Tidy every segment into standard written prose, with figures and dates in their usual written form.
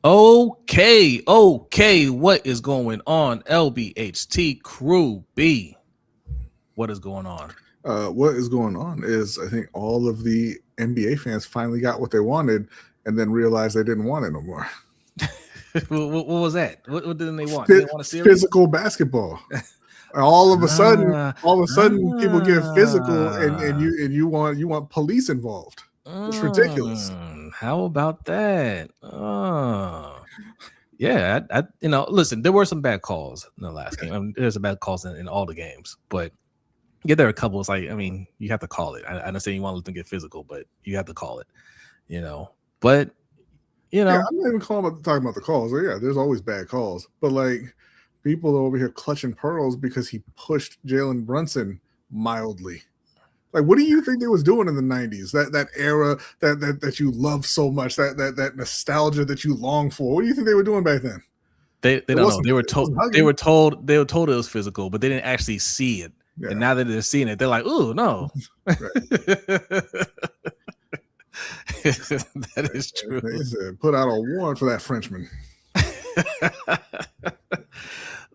Okay, what is going on? LBHT Crew B. What is going on? What is going on is I think all of the NBA fans finally got what they wanted and then realized they didn't want it no more. what was that? What didn't they want? They didn't want a series? Physical basketball. all of a sudden, people get physical, and you want police involved. It's ridiculous. How about that? Yeah, I listen, there were some bad calls in the last game. I mean, there's some bad calls in all the games, but yeah, there are a couple. It's like, I mean, you have to call it. I understand you want to let them get physical, but you have to call it, But, I'm not even talking about the calls. Yeah, there's always bad calls. But, like, people are over here clutching pearls because he pushed Jalen Brunson mildly. Like, what do you think they was doing in the 90s? That era that you love so much, that nostalgia that you long for. What do you think they were doing back then? They don't know. They were told it was physical, but they didn't actually see it. Yeah. And now that they're seeing it, they're like, "Ooh, no." That is true. They said, put out a warrant for that Frenchman.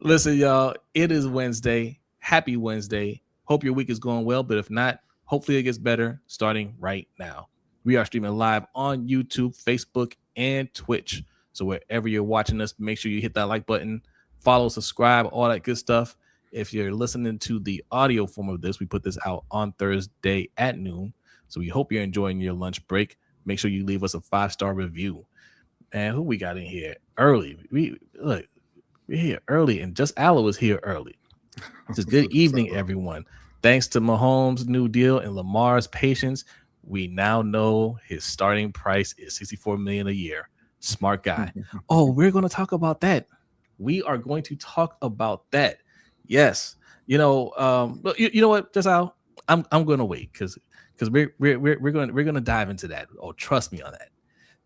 Listen, y'all, it is Wednesday. Happy Wednesday. Hope your week is going well, but if not, hopefully it gets better starting right now. We are streaming live on YouTube, Facebook, and Twitch. So wherever you're watching us, make sure you hit that like button, follow, subscribe, all that good stuff. If you're listening to the audio form of this, we put this out on Thursday at noon. So we hope you're enjoying your lunch break. Make sure you leave us a 5-star review. And who we got in here early? We're here early, and just Alla was here early. Just good evening, everyone. Thanks to Mahomes' new deal and Lamar's patience, we now know his starting price is $64 million a year. Smart guy. Oh, we're going to talk about that. We are going to talk about that. Yes. But you know what, just Al, I'm going to wait because we're going to dive into that. Oh, trust me on that.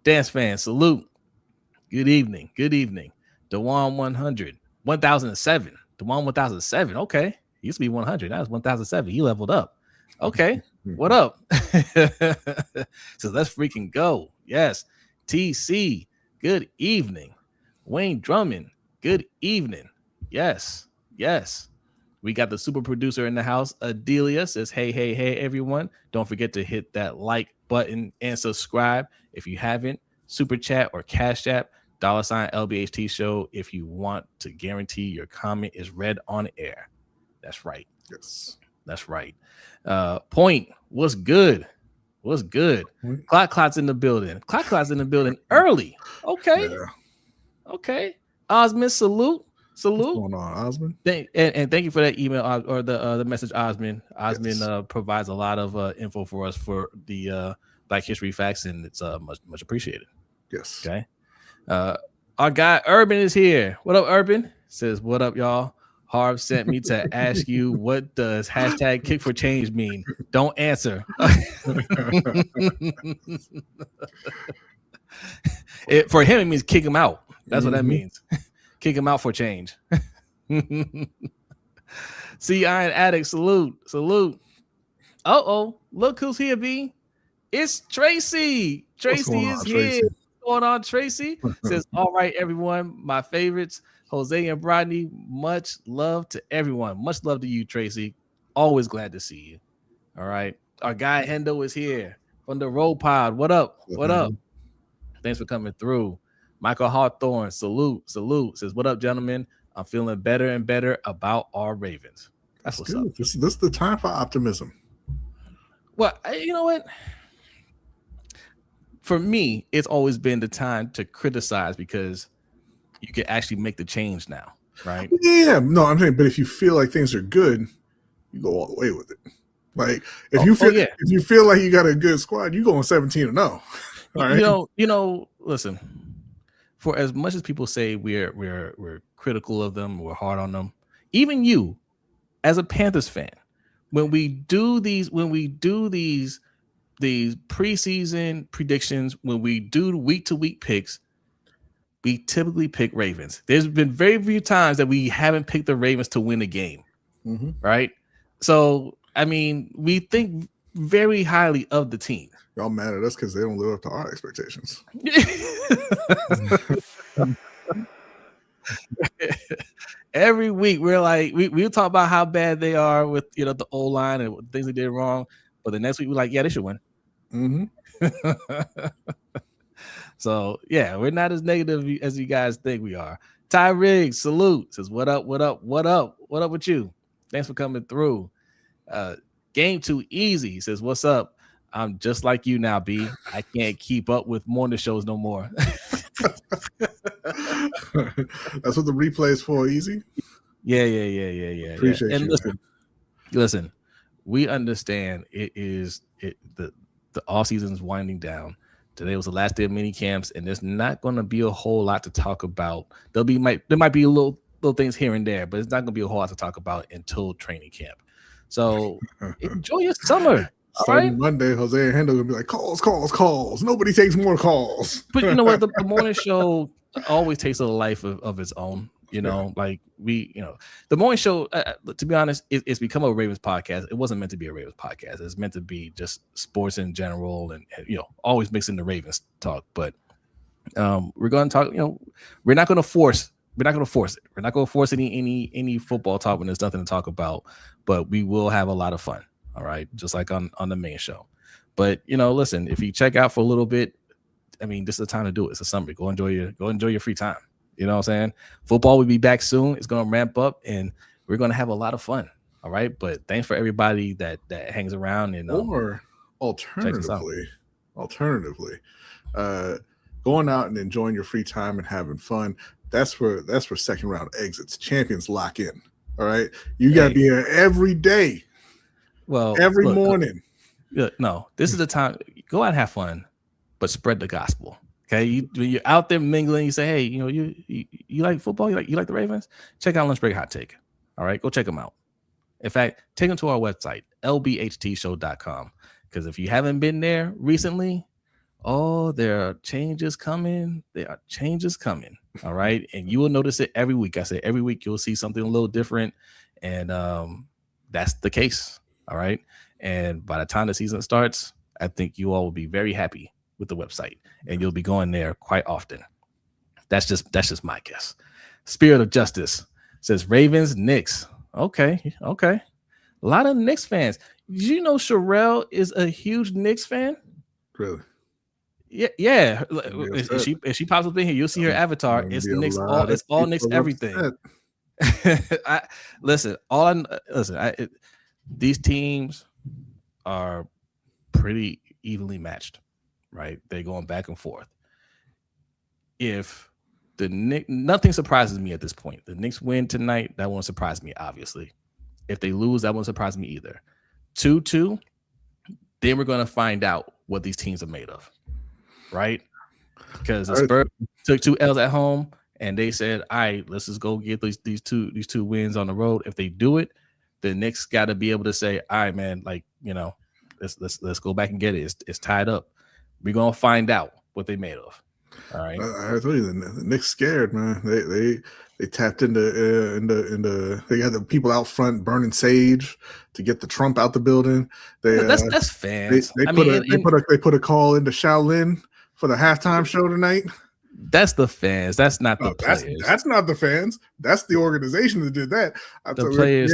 Dance fans, salute. Good evening. Dewan 1007. Dewan 1007. Okay. He used to be 100. That was 1007. He leveled up. Okay. What up? So let's freaking go. Yes. TC. Good evening. Wayne Drummond. Good evening. Yes. We got the super producer in the house. Adelia says, hey, everyone. Don't forget to hit that like button and subscribe. If you haven't, super chat or cash app, $ LBHTShow if you want to guarantee your comment is read on air. That's right. Yes. That's right. Point. What's good? Clot's in the building. Clot's in the building early. Okay. Yeah. Okay. Osmond, salute. What's going on, Osmond? And thank you for that email or the message, Osmond. Osmond provides a lot of info for us for the Black History Facts, and it's much appreciated. Yes. Okay. Our guy Urban is here. What up, Urban? Says, what up, y'all? Harv sent me to ask you, what does hashtag kick for change mean? Don't answer. For him, it means kick him out. That's what that means. Kick him out for change. See, Iron Addict, salute. Look who's here, B. It's Tracy. Tracy is here. What's going on, Tracy? Says, all right, everyone, my favorites, Jose and Brodny, much love to everyone. Much love to you, Tracy. Always glad to see you. All right. Our guy Hendo is here from the Road Pod. What up? Thanks for coming through. Michael Hawthorne, salute. Says, what up, gentlemen? I'm feeling better and better about our Ravens. That's what's up. This is the time for optimism. Well, you know what? For me, it's always been the time to criticize because you can actually make the change now, right? Yeah, no, I'm saying, but if you feel like things are good, you go all the way with it. Like if you feel like you got a good squad, you go on 17-0. Right? Listen. For as much as people say we're critical of them, we're hard on them, even you, as a Panthers fan, when we do these preseason predictions, when we do week-to-week picks, we typically pick Ravens. There's been very few times that we haven't picked the Ravens to win a game, right? So, I mean, we think very highly of the team. Y'all mad at us because they don't live up to our expectations. Every week we're like, we'll talk about how bad they are with the O-line and things they did wrong, but the next week we're like, yeah, they should win. So yeah, we're not as negative as you guys think we are. Ty Riggs, salute, says what up with you? Thanks for coming through. Game Too Easy says, what's up? I'm just like you now, B. I can't keep up with morning shows no more. That's what the replay is for, Easy. Yeah. Appreciate and you. Listen, we understand the off season is winding down. Today was the last day of mini camps, and there's not going to be a whole lot to talk about. There might be little things here and there, but it's not going to be a whole lot to talk about until training camp. So enjoy your summer. Starting Monday, Jose and Hendo gonna be like, calls. Nobody takes more calls. But you know what? The morning show always takes a life of its own. Like the morning show, to be honest, it's become a Ravens podcast. It wasn't meant to be a Ravens podcast. It's meant to be just sports in general and always mixing the Ravens talk. But we're going to talk, we're not going to force it. We're not going to force any football talk when there's nothing to talk about, but we will have a lot of fun. All right. Just like on the main show. But, listen, if you check out for a little bit, I mean, this is the time to do it. It's a summer. Go enjoy your free time. You know what I'm saying? Football will be back soon. It's going to ramp up and we're going to have a lot of fun. All right. But thanks for everybody that hangs around. And or alternatively, going out and enjoying your free time and having fun. That's where second round exits. Champions lock in. All right. You got to be here every day. Well, every morning. No, this is the time. Go out and have fun, but spread the gospel. Okay, when you're out there mingling, you say, "Hey, you like football? You like the Ravens? Check out Lunch Break Hot Take. All right, go check them out. In fact, take them to our website, LBHTShow.com. Because if you haven't been there recently, there are changes coming. All right, and you will notice it every week. I say every week you'll see something a little different, and that's the case. All right, and by the time the season starts, I think you all will be very happy with the website, and you'll be going there quite often. That's just my guess. Spirit of Justice says Ravens, Knicks. Okay. A lot of Knicks fans. Did you know Sherelle is a huge Knicks fan? Really? Yeah. If she pops up in here, you'll see her avatar. It's Knicks. It's all Knicks. Everything. These teams are pretty evenly matched. Right, they're going back and forth. If the Knicks, nothing surprises me at this point. The Knicks win tonight, that won't surprise me, obviously. If they lose, that won't surprise me either. 2-2, then we're going to find out what these teams are made of, right? Because the Spurs took 2 L's at home, and they said, "All right, let's just go get these two wins on the road." If they do it, the Knicks got to be able to say, "All right, man, let's go back and get it. It's tied up." We're gonna find out what they made of. All right. I told you the Knicks scared, man. They tapped into they had the people out front burning sage to get the Trump out the building. That's fans. They put a call into Shaolin for the halftime show tonight. That's the fans. That's not the players. That's not the fans. That's the organization that did that. The players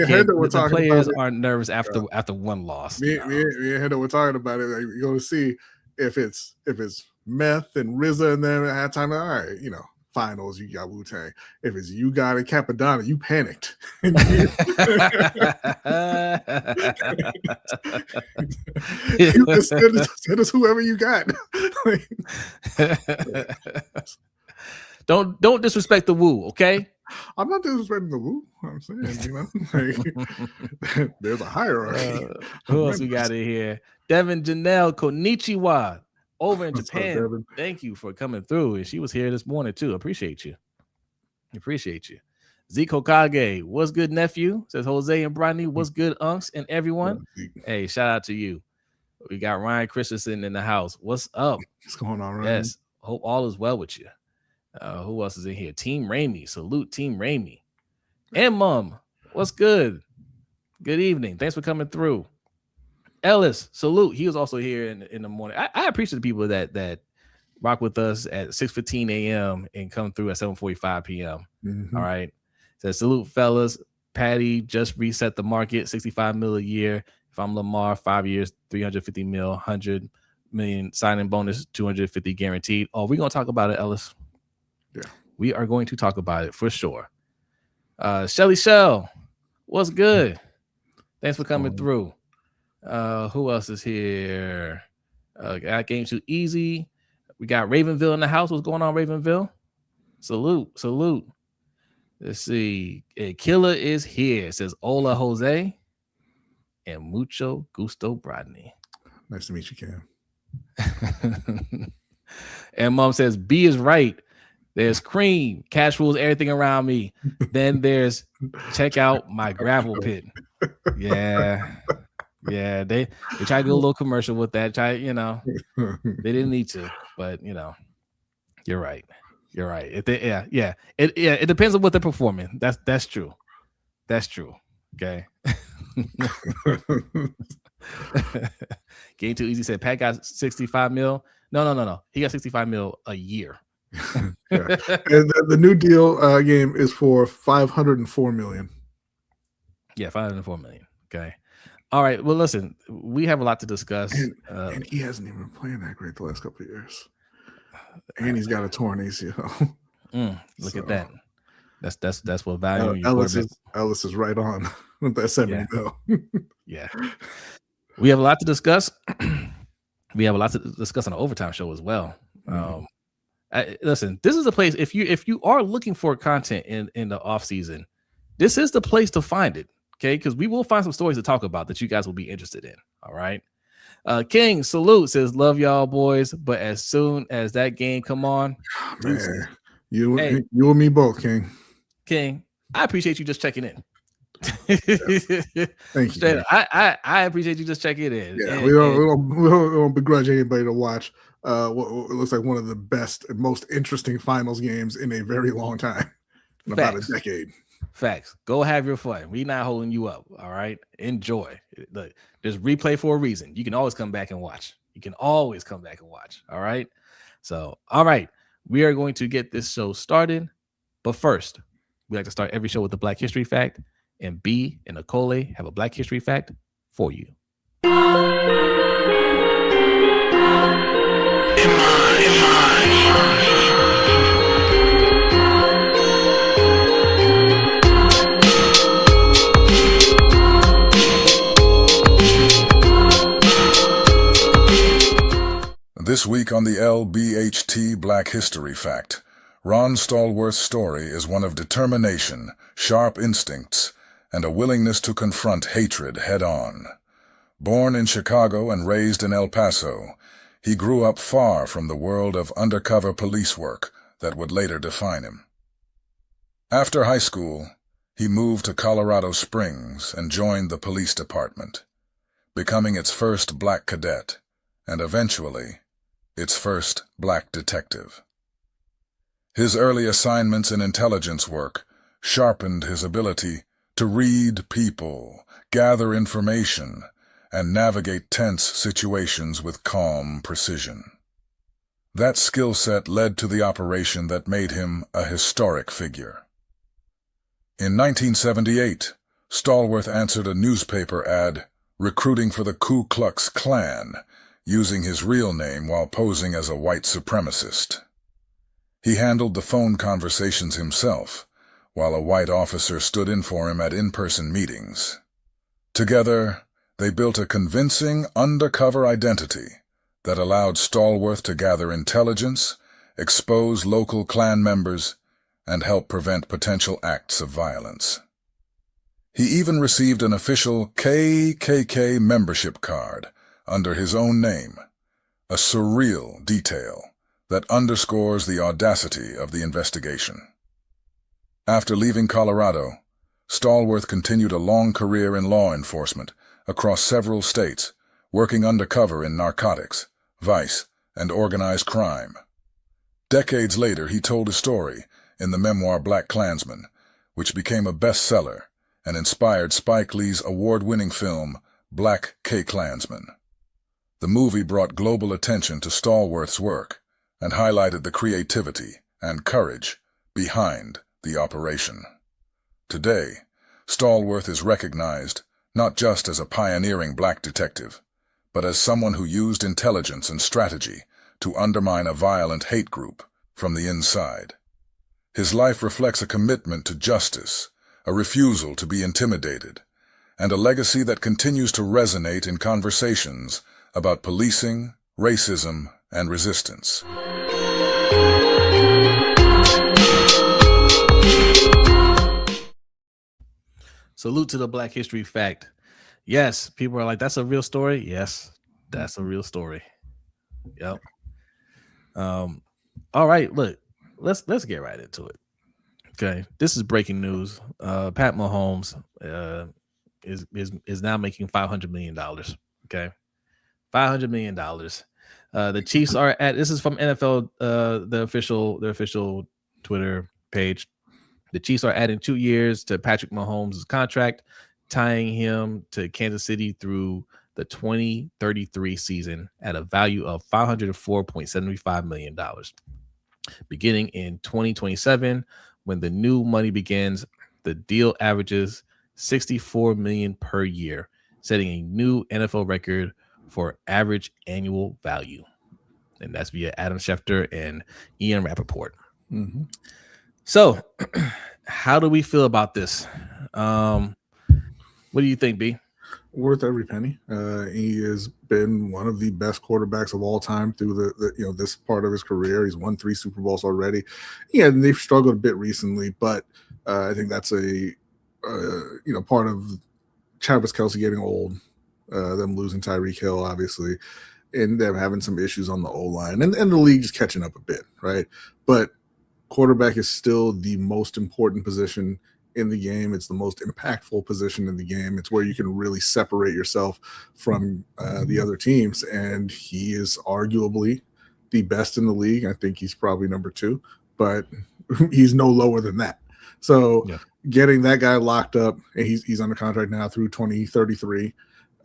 aren't nervous after one loss. Me and Hendo were talking about it. Like, you're going to see if it's Meth and RZA and then at halftime. All right, finals, you got Wu-Tang. If it's you got it, Capadonna, you panicked. You just send us whoever you got. Don't disrespect the Wu, okay? I'm not disrespecting the Wu. I'm saying, there's a hierarchy. Who else we got in here? Devin Janelle Konichiwa over in Japan. Thank you for coming through. And she was here this morning too. Appreciate you. Zeke Hokage, what's good, nephew? Says Jose and Brodny, what's good, unks and everyone? Hey, shout out to you. We got Ryan Christensen in the house. What's up? What's going on, Ryan? Yes, hope all is well with you. Who else is in here? Team Ramey. Salute Team Ramey. And Mom, what's good? Good evening. Thanks for coming through. Ellis, salute. He was also here in the morning. I appreciate the people that rock with us at 6:15 a.m. and come through at 7:45 p.m. Mm-hmm. All right. Says salute, fellas. Patty just reset the market, 65 mil a year. If I'm Lamar, 5 years, 350 mil, 100 million signing bonus, 250 guaranteed. Oh, we're gonna talk about it, Ellis. Yeah, we are going to talk about it for sure. Shelly Shell, what's good? Thanks for coming through. Who else is here? Got Game Too Easy. We got Ravenville in the house. What's going on, Ravenville? Salute. Let's see. Killer is here. It says Hola Jose and mucho gusto, Brodny. Nice to meet you, Cam. And Mom says B is right. There's cream, cash rules everything around me. Then there's check out my gravel pit. Yeah. They try to do a little commercial with that. They didn't need to, but you're right. It depends on what they're performing. That's true. Okay. Game Too Easy said Pat got 65 mil. No. He got 65 mil a year. And the new deal game is for $504 million. Yeah, $504 million. Okay. All right. Well, listen, we have a lot to discuss. And he hasn't even been playing that great the last couple of years. And he's got a torn ACL. Look at that. That's what value. Ellis is right on with that 70 mil. Yeah. We have a lot to discuss. We have a lot to discuss on the overtime show as well. Listen, this is a place if you are looking for content in the off season, this is the place to find it. Okay, because we will find some stories to talk about that you guys will be interested in. All right. King salute says love y'all boys, but as soon as that game come on, man, you and me both, King. King, I appreciate you just checking in. Thank you. I appreciate you just checking in. Yeah, we don't begrudge anybody to watch what looks like one of the best and most interesting finals games in a very long time, in about a decade. Facts. Go have your fun. We not holding you up. All right. Enjoy. Look, there's replay for a reason. You can always come back and watch. All right. So, all right. We are going to get this show started. But first, we like to start every show with a Black History fact. And B and Nicole have a Black History fact for you. This week on the LBHT Black History Fact, Ron Stallworth's story is one of determination, sharp instincts, and a willingness to confront hatred head-on. Born in Chicago and raised in El Paso, he grew up far from the world of undercover police work that would later define him. After high school, he moved to Colorado Springs and joined the police department, becoming its first black cadet, and eventually, its first black detective. His early assignments in intelligence work sharpened his ability to read people, gather information, and navigate tense situations with calm precision. That skill set led to the operation that made him a historic figure. In 1978, Stallworth answered a newspaper ad recruiting for the Ku Klux Klan, using his real name while posing as a white supremacist. He handled the phone conversations himself, while a white officer stood in for him at in-person meetings. Together, they built a convincing undercover identity that allowed Stallworth to gather intelligence, expose local Klan members, and help prevent potential acts of violence. He even received an official KKK membership card under his own name, a surreal detail that underscores the audacity of the investigation. After leaving Colorado, Stallworth continued a long career in law enforcement across several states, working undercover in narcotics, vice, and organized crime. Decades later, he told his story in the memoir Black Klansman, which became a bestseller and inspired Spike Lee's award-winning film Black K-Klansman. The movie brought global attention to Stallworth's work and highlighted the creativity and courage behind the operation. Today, Stallworth is recognized not just as a pioneering black detective, but as someone who used intelligence and strategy to undermine a violent hate group from the inside. His life reflects a commitment to justice, a refusal to be intimidated, and a legacy that continues to resonate in conversations about policing, racism, and resistance. Salute to the Black History Fact. Yes, people are like, that's a real story. Yes, that's a real story. Yep. All right, look, let's get right into it. Okay, this is breaking news. Pat Mahomes is now making $500 million. Okay, $500 million. The Chiefs are at, this is from NFL, their official Twitter page. The Chiefs are adding 2 years to Patrick Mahomes' contract, tying him to Kansas City through the 2033 season at a value of $504.75 million. Beginning in 2027, when the new money begins, the deal averages $64 million per year, setting a new NFL record for average annual value. And that's via Adam Schefter and Ian Rappaport. Mm-hmm. So, how do we feel about this? What do you think, B? Worth every penny. He has been one of the best quarterbacks of all time through the this part of his career. He's won 3 Super Bowls already. Yeah, and they've struggled a bit recently, but I think that's a part of Travis Kelce getting old, them losing Tyreek Hill, obviously, and them having some issues on the O-line, and the league just catching up a bit, right? But quarterback is still the most important position in the game. It's the most impactful position in the game. It's where you can really separate yourself from the other teams, and he is arguably the best in the league. I think he's probably number 2, but he's no lower than that. So getting that guy locked up, and he's under contract now through 2033,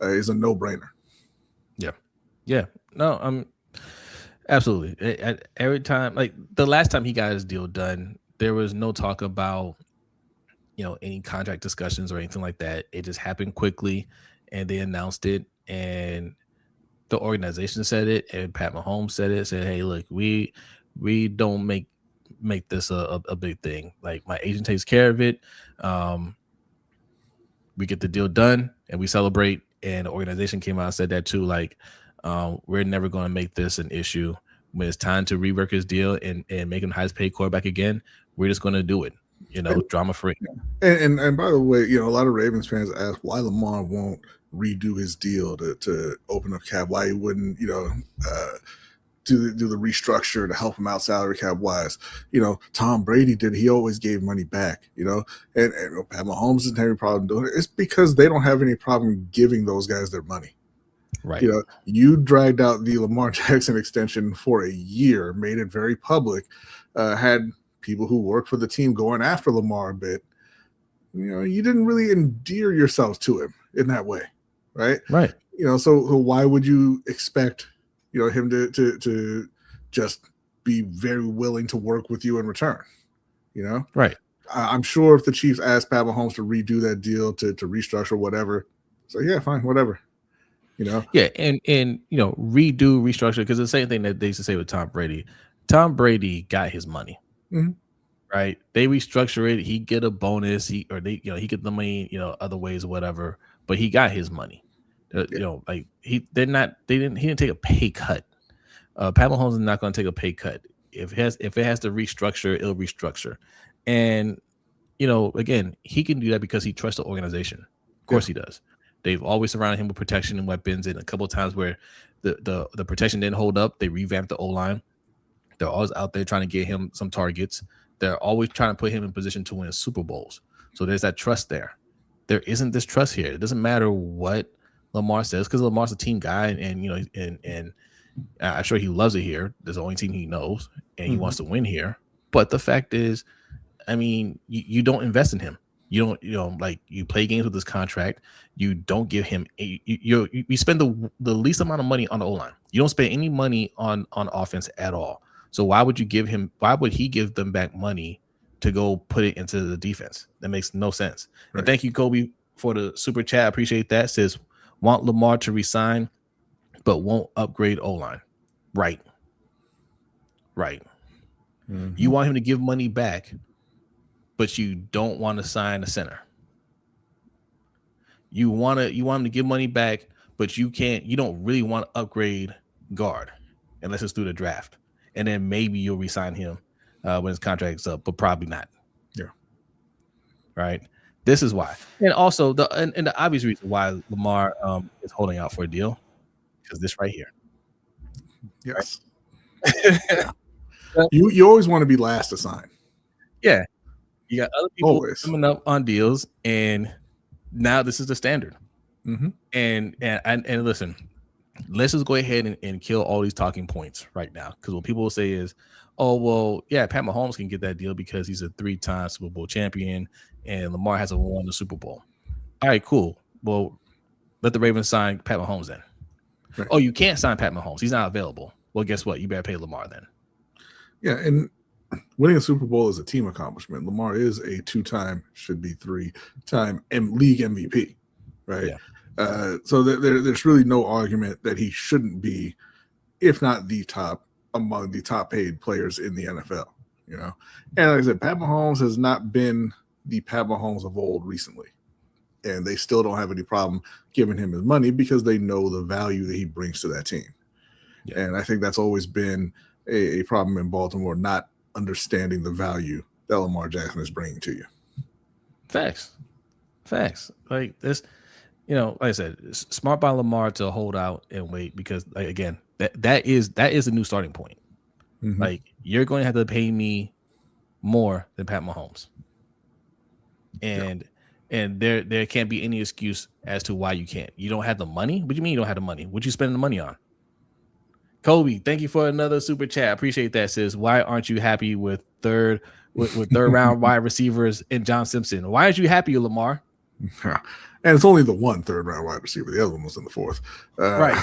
is a no-brainer. Yeah. No, absolutely. Every time, like the last time he got his deal done, there was no talk about any contract discussions or anything like that. It just happened quickly, and they announced it, and the organization said it, and Pat Mahomes said it. Said, "Hey, look, we don't make this a big thing. Like, my agent takes care of it. We get the deal done, and we celebrate." And the organization came out and said that too. Like, we're never going to make this an issue. When it's time to rework his deal and make him the highest paid quarterback again, we're just going to do it. Drama free. And by the way, a lot of Ravens fans ask why Lamar won't redo his deal to open up cap, why he wouldn't, do the restructure to help him out salary cap wise. Tom Brady did. He always gave money back, and Pat Mahomes doesn't have any problem doing it. It's because they don't have any problem giving those guys their money. Right. You dragged out the Lamar Jackson extension for a year, made it very public, had people who work for the team going after Lamar a bit. You didn't really endear yourselves to him in that way, right? Right. So why would you expect him to just be very willing to work with you in return? Right. I'm sure if the Chiefs asked Pat Mahomes to redo that deal, to restructure whatever, so yeah, fine, whatever. Yeah, and redo, restructure, because the same thing that they used to say with Tom Brady. Tom Brady got his money, right? They restructure it. He get a bonus. He get the money, other ways or whatever. But he got his money. He didn't take a pay cut. Pat Mahomes is not going to take a pay cut. If it has to restructure, it'll restructure. And again, he can do that because he trusts the organization. Of course, he does. They've always surrounded him with protection and weapons, and a couple of times where the protection didn't hold up, they revamped the O-line. They're always out there trying to get him some targets. They're always trying to put him in position to win Super Bowls. So there's that trust there. There isn't this trust here. It doesn't matter what Lamar says, because Lamar's a team guy, and I'm sure he loves it here. There's the only team he knows, and he wants to win here. But the fact is, you don't invest in him. You don't, like, you play games with this contract. You don't give him you spend the least amount of money on the O-line. You don't spend any money on offense at all. So why would he give them back money to go put it into the defense? That makes no sense. Right. And thank you, Kobe, for the super chat. I appreciate that. Says, want Lamar to resign, but won't upgrade O-line. Right. Mm-hmm. You want him to give money back, but you don't want to sign a center. You want him to give money back, but you don't really want to upgrade guard unless it's through the draft. And then maybe you'll resign him when his contract's up, but probably not. Yeah. Right. This is why. And also the obvious reason why Lamar is holding out for a deal, because this right here. Yes. Right? You always want to be last to sign. Yeah. You got other people coming up on deals, and now this is the standard. Mm-hmm. And listen, let's just go ahead and kill all these talking points right now. Because what people will say is, oh, well, yeah, Pat Mahomes can get that deal because he's a 3-time Super Bowl champion and Lamar hasn't won the Super Bowl. All right, cool. Well, let the Ravens sign Pat Mahomes then. Right. Oh, you can't sign Pat Mahomes. He's not available. Well, guess what? You better pay Lamar then. Yeah, and winning a Super Bowl is a team accomplishment. Lamar is a 2-time, should be 3-time league MVP, right? Yeah. So there's really no argument that he shouldn't be, if not the top, among the top paid players in the NFL, you know? And like I said, Pat Mahomes has not been the Pat Mahomes of old recently. And they still don't have any problem giving him his money because they know the value that he brings to that team. Yeah. And I think that's always been a problem in Baltimore, not understanding the value that Lamar Jackson is bringing to you. Facts. Like this, like I said, it's smart by Lamar to hold out and wait because, like, again, that is a new starting point. Mm-hmm. Like, you're going to have to pay me more than Pat Mahomes, and there can't be any excuse as to why you can't. You don't have the money. What do you mean you don't have the money? What you spending the money on? Kobe, thank you for another super chat. I appreciate that. Says, why aren't you happy with third round wide receivers and John Simpson? Why aren't you happy, Lamar? And it's only the one third round wide receiver. The other one was in the fourth. Right.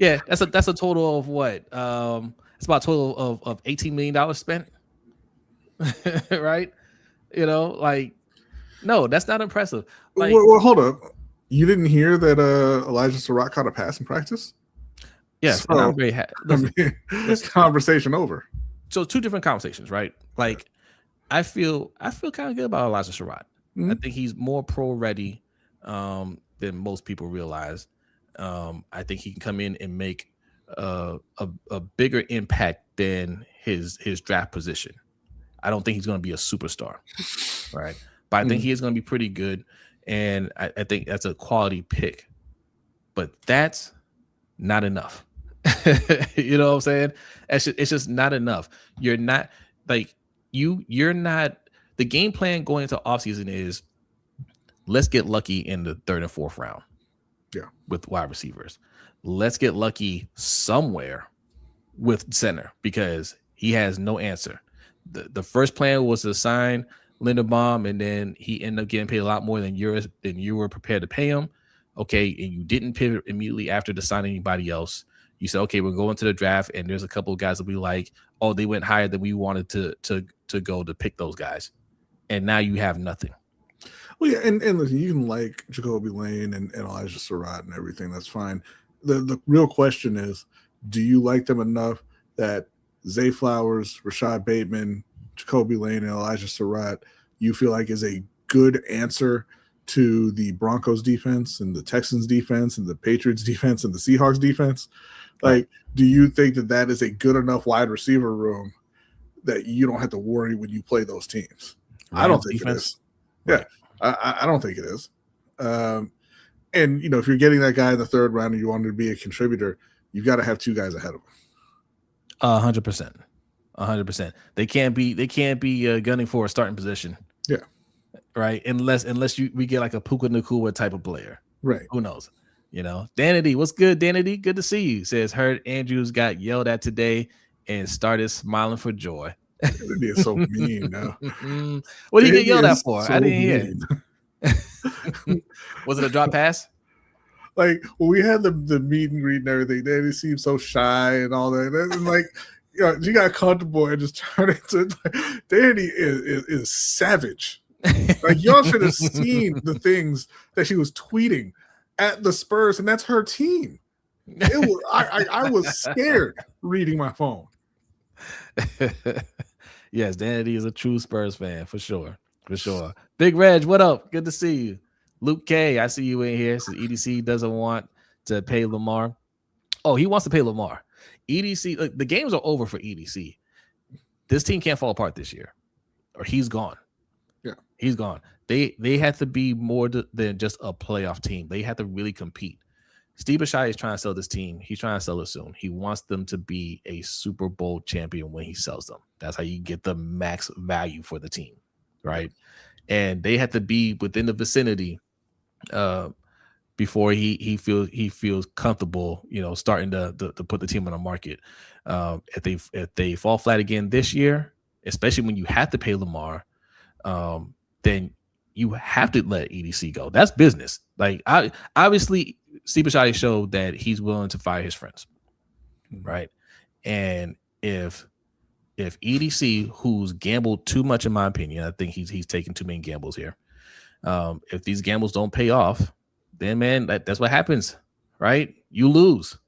Yeah, that's a total of what? It's about a total of $18 million spent. Right? No, that's not impressive. Like, well, hold up. You didn't hear that Elijah Surratt caught a pass in practice? Yes, so, I'm very happy. This conversation over. So 2 different conversations, right? Like, I feel kind of good about Elijah Surratt. Mm-hmm. I think he's more pro ready than most people realize. I think he can come in and make a bigger impact than his draft position. I don't think he's going to be a superstar, right? But I think he is going to be pretty good, and I think that's a quality pick. But that's not enough. You know what I'm saying? It's just not enough. You're not you're not. The game plan going into offseason is, let's get lucky in the 3rd and 4th round. Yeah, with wide receivers. Let's get lucky somewhere with center because he has no answer. The first plan was to sign Linderbaum, and then he ended up getting paid a lot more than you were prepared to pay him. Okay, and you didn't pivot immediately after to sign anybody else. You said, okay, we're going to the draft, and there's a couple of guys that we like. Oh, they went higher than we wanted to go to pick those guys, and now you have nothing. Well, yeah, and listen, you can like Jacoby Lane and Elijah Surratt and everything. That's fine. The real question is, do you like them enough that Zay Flowers, Rashad Bateman, Jacoby Lane, and Elijah Surratt you feel like is a good answer to the Broncos defense and the Texans defense and the Patriots defense and the Seahawks defense? Like, do you think that is a good enough wide receiver room that you don't have to worry when you play those teams? I don't think it is. Yeah, I don't think it is. And, if you're getting that guy in the 3rd round and you want him to be a contributor, you've got to have 2 guys ahead of him. 100%. 100%. They can't be gunning for a starting position. Yeah. Right. Unless we get like a Puka Nacua type of player. Right. Who knows? Danity, what's good, Danity? Good to see you. Says, heard Andrews got yelled at today and started smiling for joy. Danny is so mean now. What did he get yelled at for? So I didn't hear. Was it a drop pass? Like when we had the meet and greet and everything, Danny seemed so shy and all that. And like, you know, she got comfortable and just turned into Danny is savage. Like y'all should have seen the things that she was tweeting at the Spurs, and that's her team. It was I was scared reading my phone. Yes, Danny is a true Spurs fan for sure. For sure. Big Reg, what up? Good to see you. Luke K, I see you in here. So EDC doesn't want to pay Lamar. Oh, he wants to pay Lamar. EDC, the games are over for EDC. This team can't fall apart this year, or he's gone. Yeah, he's gone. They have to be more than just a playoff team. They have to really compete. Steve Bashai is trying to sell this team. He's trying to sell it soon. He wants them to be a Super Bowl champion when he sells them. That's how you get the max value for the team, right? And they have to be within the vicinity before he feels comfortable, you know, starting to put the team on the market. If they fall flat again this year, especially when you have to pay Lamar, then you have to let EDC go. That's business. Like obviously Steve Bashai showed that he's willing to fire his friends, right? And if EDC, who's gambled too much, in my opinion, I think he's taken too many gambles here. If these gambles don't pay off, then man, that's what happens, right? You lose.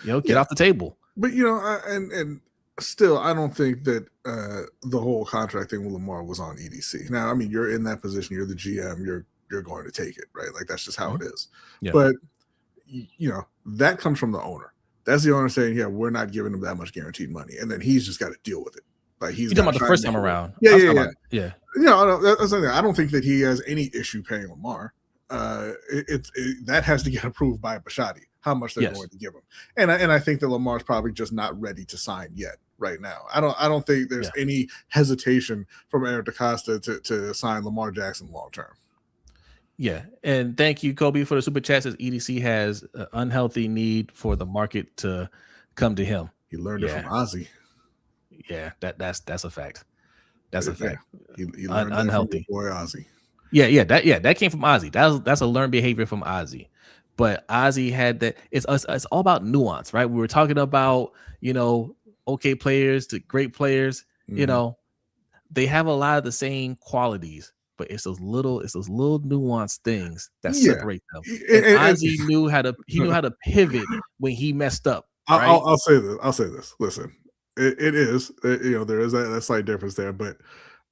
You know, get off the table. But you know, and still, I don't think that the whole contract thing with Lamar was on EDC. Now, I mean, you're in that position. You're the GM. You're going to take it, right? Like that's just how it is. Yeah. But you know, that comes from the owner. That's the owner saying, "Yeah, we're not giving him that much guaranteed money," and then he's just got to deal with it. Like he's talking about the first time around. Yeah. You know, that's something. I don't think that he has any issue paying Lamar. That has to get approved by Bashadi, how much they're going to give him, and I think that Lamar's probably just not ready to sign yet right now. I don't think there's any hesitation from Eric DaCosta to sign Lamar Jackson long term. Yeah, and thank you, Kobe, for the super chat. Says EDC has an unhealthy need for the market to come to him. He learned it from Ozzy. Yeah, that's a fact. That's a fact. He learned unhealthy from boy Ozzy. Yeah, that came from Ozzy. That's a learned behavior from Ozzy. But Ozzy had that. It's all about nuance, right? We were talking about, you know, okay players to great players. Mm-hmm. You know, they have a lot of the same qualities, but it's those little nuanced things that separate them. And Ozzy knew how to pivot when he messed up. Right? I'll say this. Listen, it is, you know, there is that slight difference there, but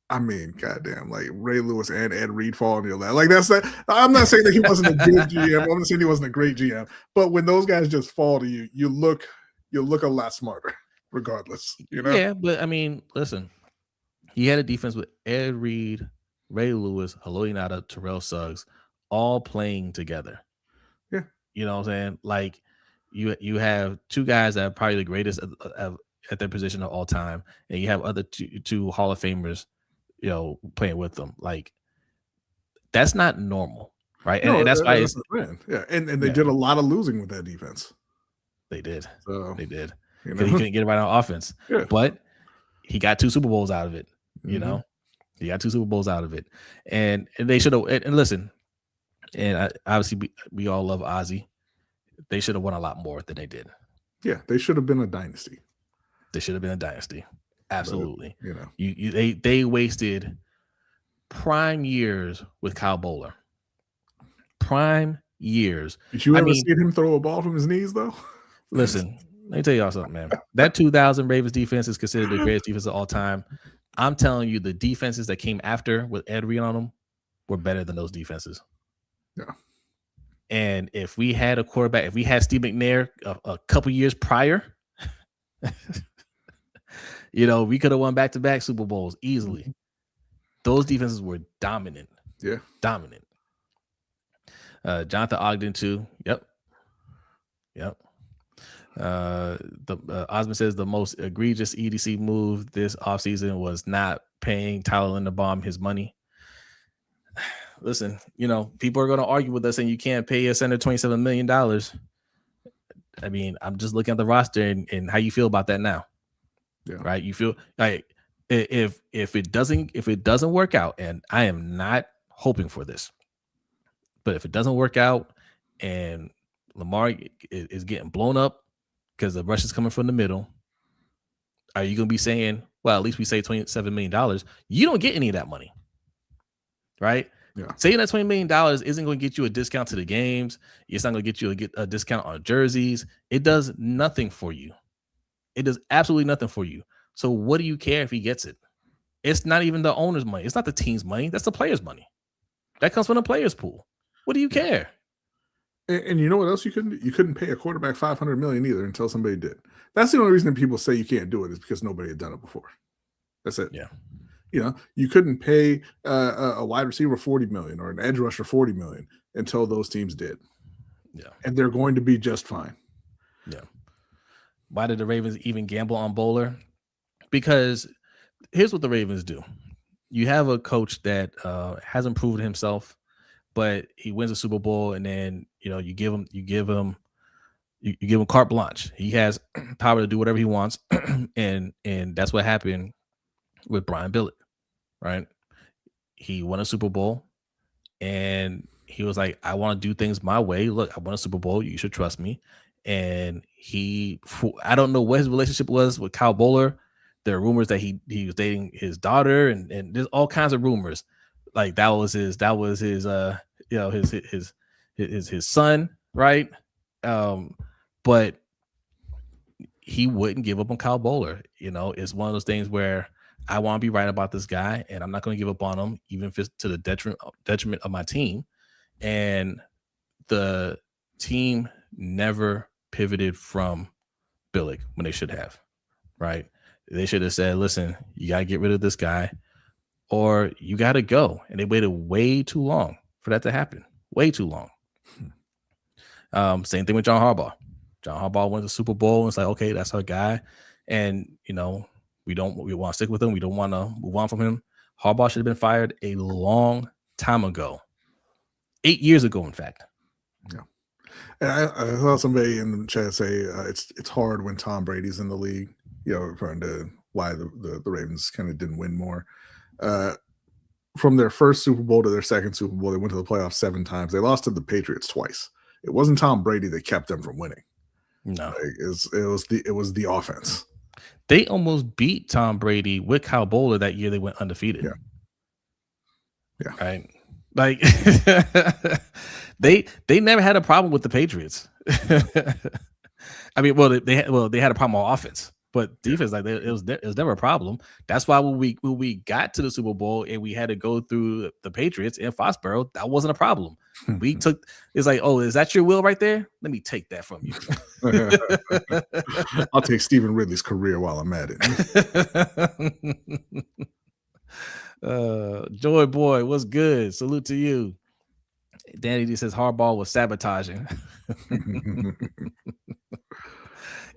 I mean, goddamn, like Ray Lewis and Ed Reed fall in your lap. Like that's that. I'm not saying that he wasn't a good GM. I'm not saying he wasn't a great GM. But when those guys just fall to you, you look a lot smarter, regardless. You know? Yeah, but I mean, listen, he had a defense with Ed Reed, Ray Lewis, Haloti Ngata, Terrell Suggs, all playing together. Yeah, you know what I'm saying? Like you have two guys that are probably the greatest at their position of all time, and you have other two Hall of Famers, you know, playing with them. Like that's not normal, right? No, and that's why it's and they did a lot of losing with that defense. They did. They did. You know? He couldn't get it right on offense. Yeah. But he got 2 Super Bowls out of it. You know, he got 2 Super Bowls out of it, and they should have. And listen, and obviously we all love Ozzy. They should have won a lot more than they did. Yeah, they should have been a dynasty. They should have been a dynasty. Absolutely. But, you know, they wasted prime years with Kyle Bowler. Prime years. Did you ever see him throw a ball from his knees, though? Listen, let me tell y'all something, man. That 2000 Ravens defense is considered the greatest defense of all time. I'm telling you, the defenses that came after with Ed Reed on them were better than those defenses. Yeah. And if we had a quarterback, if we had Steve McNair a couple years prior, you know, we could have won back-to-back Super Bowls easily. Those defenses were dominant. Yeah. Dominant. Jonathan Ogden, too. Yep. Osmond says the most egregious EDC move this offseason was not paying Tyler Linderbaum his money. Listen, you know, people are going to argue with us and you can't pay a center $27 million. I mean, I'm just looking at the roster and how you feel about that now. Yeah. Right? You feel like If it doesn't work out, and I am not hoping for this, but if it doesn't work out and Lamar is getting blown up because the rush is coming from the middle, are you going to be saying, well, at least we say $27 million? You don't get any of that money, right? Yeah. Saying that $20 million isn't going to get you a discount to the games. It's not going to get you a discount on jerseys. It does nothing for you. It does absolutely nothing for you. So what do you care if he gets it? It's not even the owner's money. It's not the team's money. That's the player's money. That comes from the player's pool. What do you care? And you know what else you couldn't? You couldn't pay a quarterback $500 million either until somebody did. That's the only reason that people say you can't do it is because nobody had done it before. That's it. Yeah. You know, you couldn't pay a wide receiver $40 million or an edge rusher $40 million until those teams did. Yeah. And they're going to be just fine. Yeah. Why did the Ravens even gamble on Bowler? Because here's what the Ravens do. You have a coach that hasn't proven himself, but he wins a Super Bowl, and then you give him carte blanche. He has power to do whatever he wants, and that's what happened with Brian Billett, right? He won a Super Bowl, and he was like, I want to do things my way. Look, I won a Super Bowl. You should trust me. And I don't know what his relationship was with Kyle Bowler. There are rumors that he was dating his daughter, and there's all kinds of rumors. Like that was his his son, right? But he wouldn't give up on Kyle Bowler. It's one of those things where I want to be right about this guy, and I'm not going to give up on him, even if it's to the detriment of my team. And the team never pivoted from Billick when they should have, right? They should have said, listen, you got to get rid of this guy or you got to go. And they waited way too long for that to happen. Way too long. Same thing with John Harbaugh. John Harbaugh went to the Super Bowl and it's like, okay, that's our guy. And, we want to stick with him. We don't want to move on from him. Harbaugh should have been fired a long time ago. 8 years ago, in fact. Yeah. And I saw somebody in the chat say it's hard when Tom Brady's in the league, referring to why the Ravens kind of didn't win more. From their first Super Bowl to their second Super Bowl, they went to the playoffs 7 times. They lost to the Patriots twice. It wasn't Tom Brady that kept them from winning. No, it was the offense. They almost beat Tom Brady with Kyle Bowler that year. They went undefeated. Yeah. Right. Like they never had a problem with the Patriots. I mean, they had a problem on offense, but defense, like it was never a problem. That's why when we got to the Super Bowl and we had to go through the Patriots in Foxborough, that wasn't a problem. It's like, oh, is that your will right there? Let me take that from you. I'll take Stephen Ridley's career while I'm at it. Joy Boy, what's good? Salute to you. Danny D says Harbaugh was sabotaging.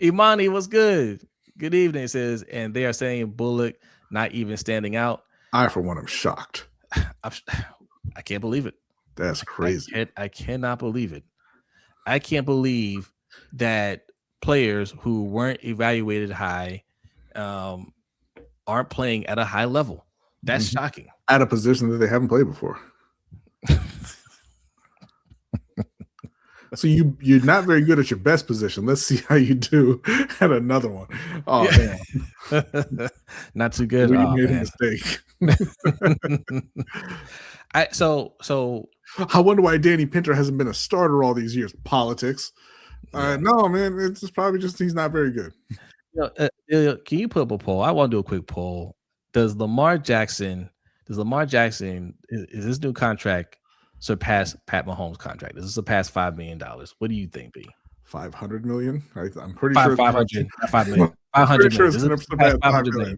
Imani, what's good? Good evening, says, and they are saying Bullock not even standing out. I, for one, am shocked. I can't believe it. That's crazy. I cannot believe it. I can't believe that players who weren't evaluated high aren't playing at a high level. That's shocking. At a position that they haven't played before. So you're not very good at your best position. Let's see how you do at another one. Oh, man. Not too good. We made a mistake. So I wonder why Danny Pinter hasn't been a starter all these years. Politics. No, man, it's probably just he's not very good. Can you put up a poll? I want to do a quick poll. Does Lamar Jackson, is his new contract surpass Pat Mahomes' contract? Does it surpass $5 million? What do you think, B? $500 million? I'm pretty sure. 500 million. 500 sure million. It's 500 million.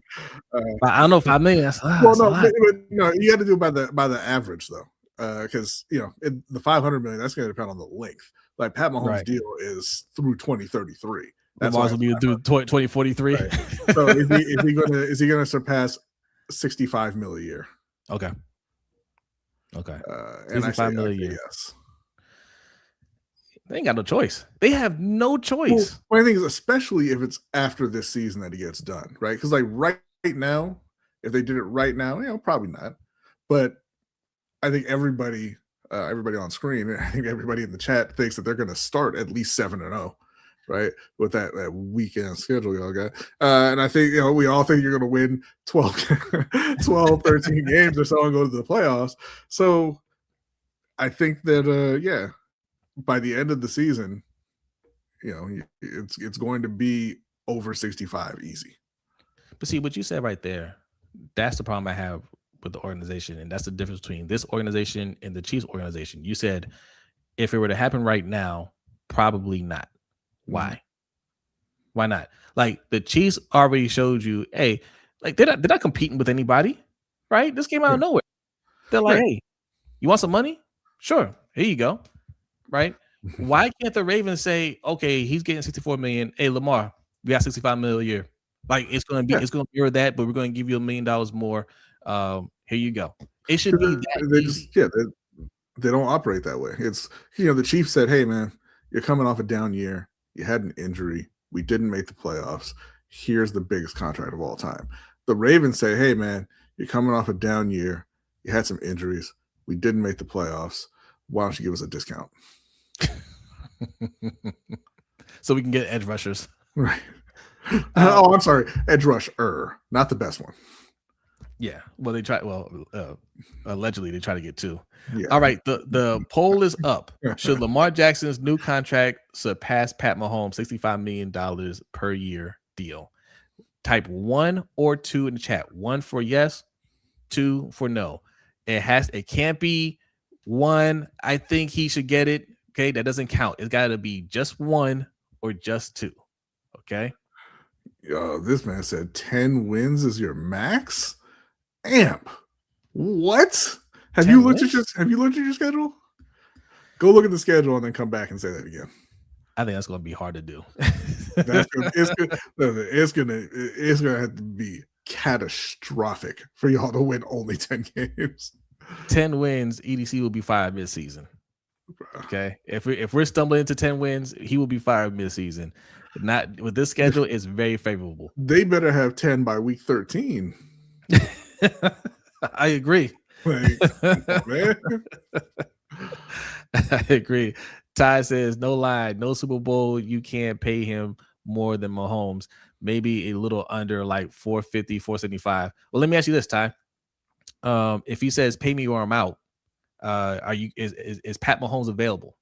I don't know, 5 million. That's no, you got to do it by the average though, because the 500 million that's going to depend on the length. Like Pat Mahomes' deal is through 2033. That's Lamar's going to be through 2043. Right. So is he going to surpass 65 mil a year? Okay. And I say $65 million a year. Yes. They ain't got no choice. They have no choice. Well, I think is especially if it's after this season that he gets done, right? Because like right now, If they did it right now, probably not. But I think everybody on screen, and I think everybody in the chat thinks that they're going to start at least 7-0, right? With that weekend schedule y'all got. And I think, we all think you're going to win 12, 13 games or so and go to the playoffs. So I think that, by the end of the season, it's going to be over 65 easy. But see, what you said right there, that's the problem I have with the organization, and that's the difference between this organization and the Chiefs organization. You said if it were to happen right now, probably not. Why? Mm-hmm. Why not? Like, the Chiefs already showed you, hey, like they're not competing with anybody, right? This came out of nowhere. They're like, hey, you want some money? Sure, here you go, right? Why can't the Ravens say, okay, he's getting $64 million. Hey, Lamar, we got $65 million a year. Like, it's gonna be that, but we're gonna give you $1 million more. Here you go. It should be that easy. They don't operate that way. It's the Chiefs said, hey man, you're coming off a down year. You had an injury. We didn't make the playoffs. Here's the biggest contract of all time. The Ravens say, hey man, you're coming off a down year. You had some injuries. We didn't make the playoffs. Why don't you give us a discount? So we can get edge rushers. Right. I'm sorry. Edge rusher, not the best one. Yeah. Well, allegedly they try to get 2. Yeah. All right. The poll is up. Should Lamar Jackson's new contract surpass Pat Mahomes' $65 million per year deal? Type 1 or 2 in the chat. 1 for yes, 2 for no. It can't be 1. I think he should get it. Okay, that doesn't count. It's got to be just 1 or just 2. Okay. This man said 10 wins is your max. Amp. What? Have you looked at your schedule? Go look at the schedule and then come back and say that again. I think that's going to be hard to do. It's gonna have to be catastrophic for y'all to win only 10 games. 10 wins, EDC will be fired mid-season. Okay, if we're stumbling into 10 wins, he will be fired mid-season. Not with this schedule, it's very favorable. They better have 10 by week 13. I agree. Man. I agree. Ty says, no lie, no Super Bowl. You can't pay him more than Mahomes. Maybe a little under, like 450, 475. Well, let me ask you this, Ty. If he says pay me or I'm out, is Pat Mahomes available?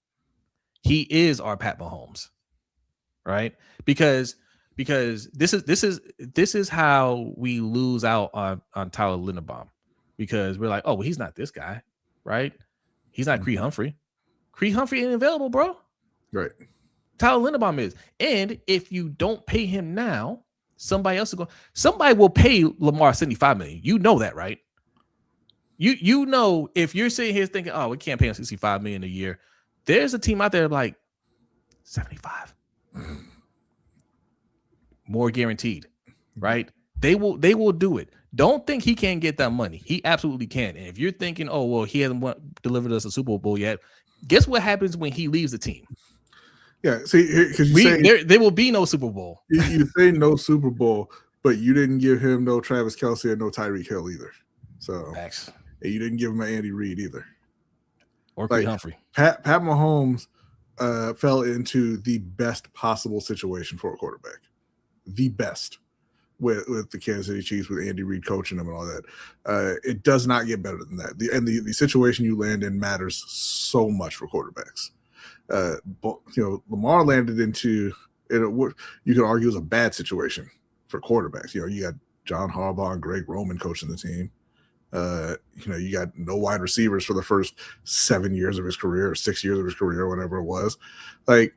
He is our Pat Mahomes, right? Because this is how we lose out on Tyler Linderbaum, because we're like, oh, well, he's not this guy, right? He's not Creed Humphrey. Creed Humphrey ain't available, bro. Right. Tyler Linderbaum is. And if you don't pay him now, somebody will pay Lamar $75 million. You know that, right? You know, if you're sitting here thinking, oh, we can't pay him $65 million a year, there's a team out there like 75. More guaranteed, right? They will do it. Don't think he can't get that money. He absolutely can. And if you're thinking, oh, well, he hasn't delivered us a Super Bowl yet, guess what happens when he leaves the team? Yeah, see, because there will be no Super Bowl. You say no Super Bowl, but you didn't give him no Travis Kelce and no Tyreek Hill either. So Max. And you didn't give him an Andy Reid either. Or Creed Humphrey. Pat Mahomes fell into the best possible situation for a quarterback. The best. With the Kansas City Chiefs, with Andy Reid coaching them and all that. It does not get better than that. The situation you land in matters so much for quarterbacks. Lamar landed into what you could argue is a bad situation for quarterbacks. You got John Harbaugh and Greg Roman coaching the team. You got no wide receivers for the first 7 years of his career or 6 years of his career, whatever it was. Like,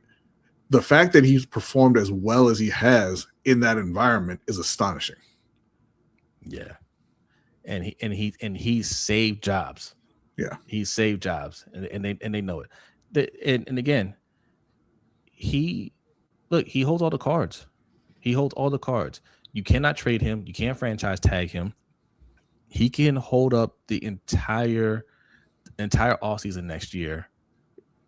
the fact that he's performed as well as he has in that environment is astonishing. Yeah. And he saved jobs. Yeah. He saved jobs, and they know it. And again, he holds all the cards. He holds all the cards. You cannot trade him. You can't franchise tag him. He can hold up the entire offseason next year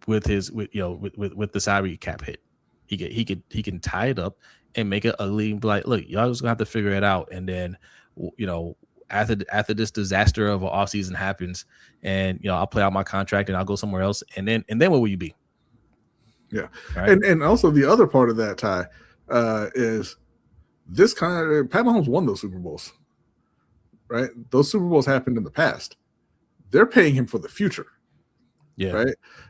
with the salary cap hit. He can tie it up and make it ugly and be like, look, y'all just gonna have to figure it out. And then, after this disaster of an offseason happens, and I'll play out my contract and I'll go somewhere else, and then what will you be? Yeah, right? and also the other part of that, Ty, is this kind of Pat Mahomes won those Super Bowls, right? Those Super Bowls happened in the past. They're paying him for the future. Yeah.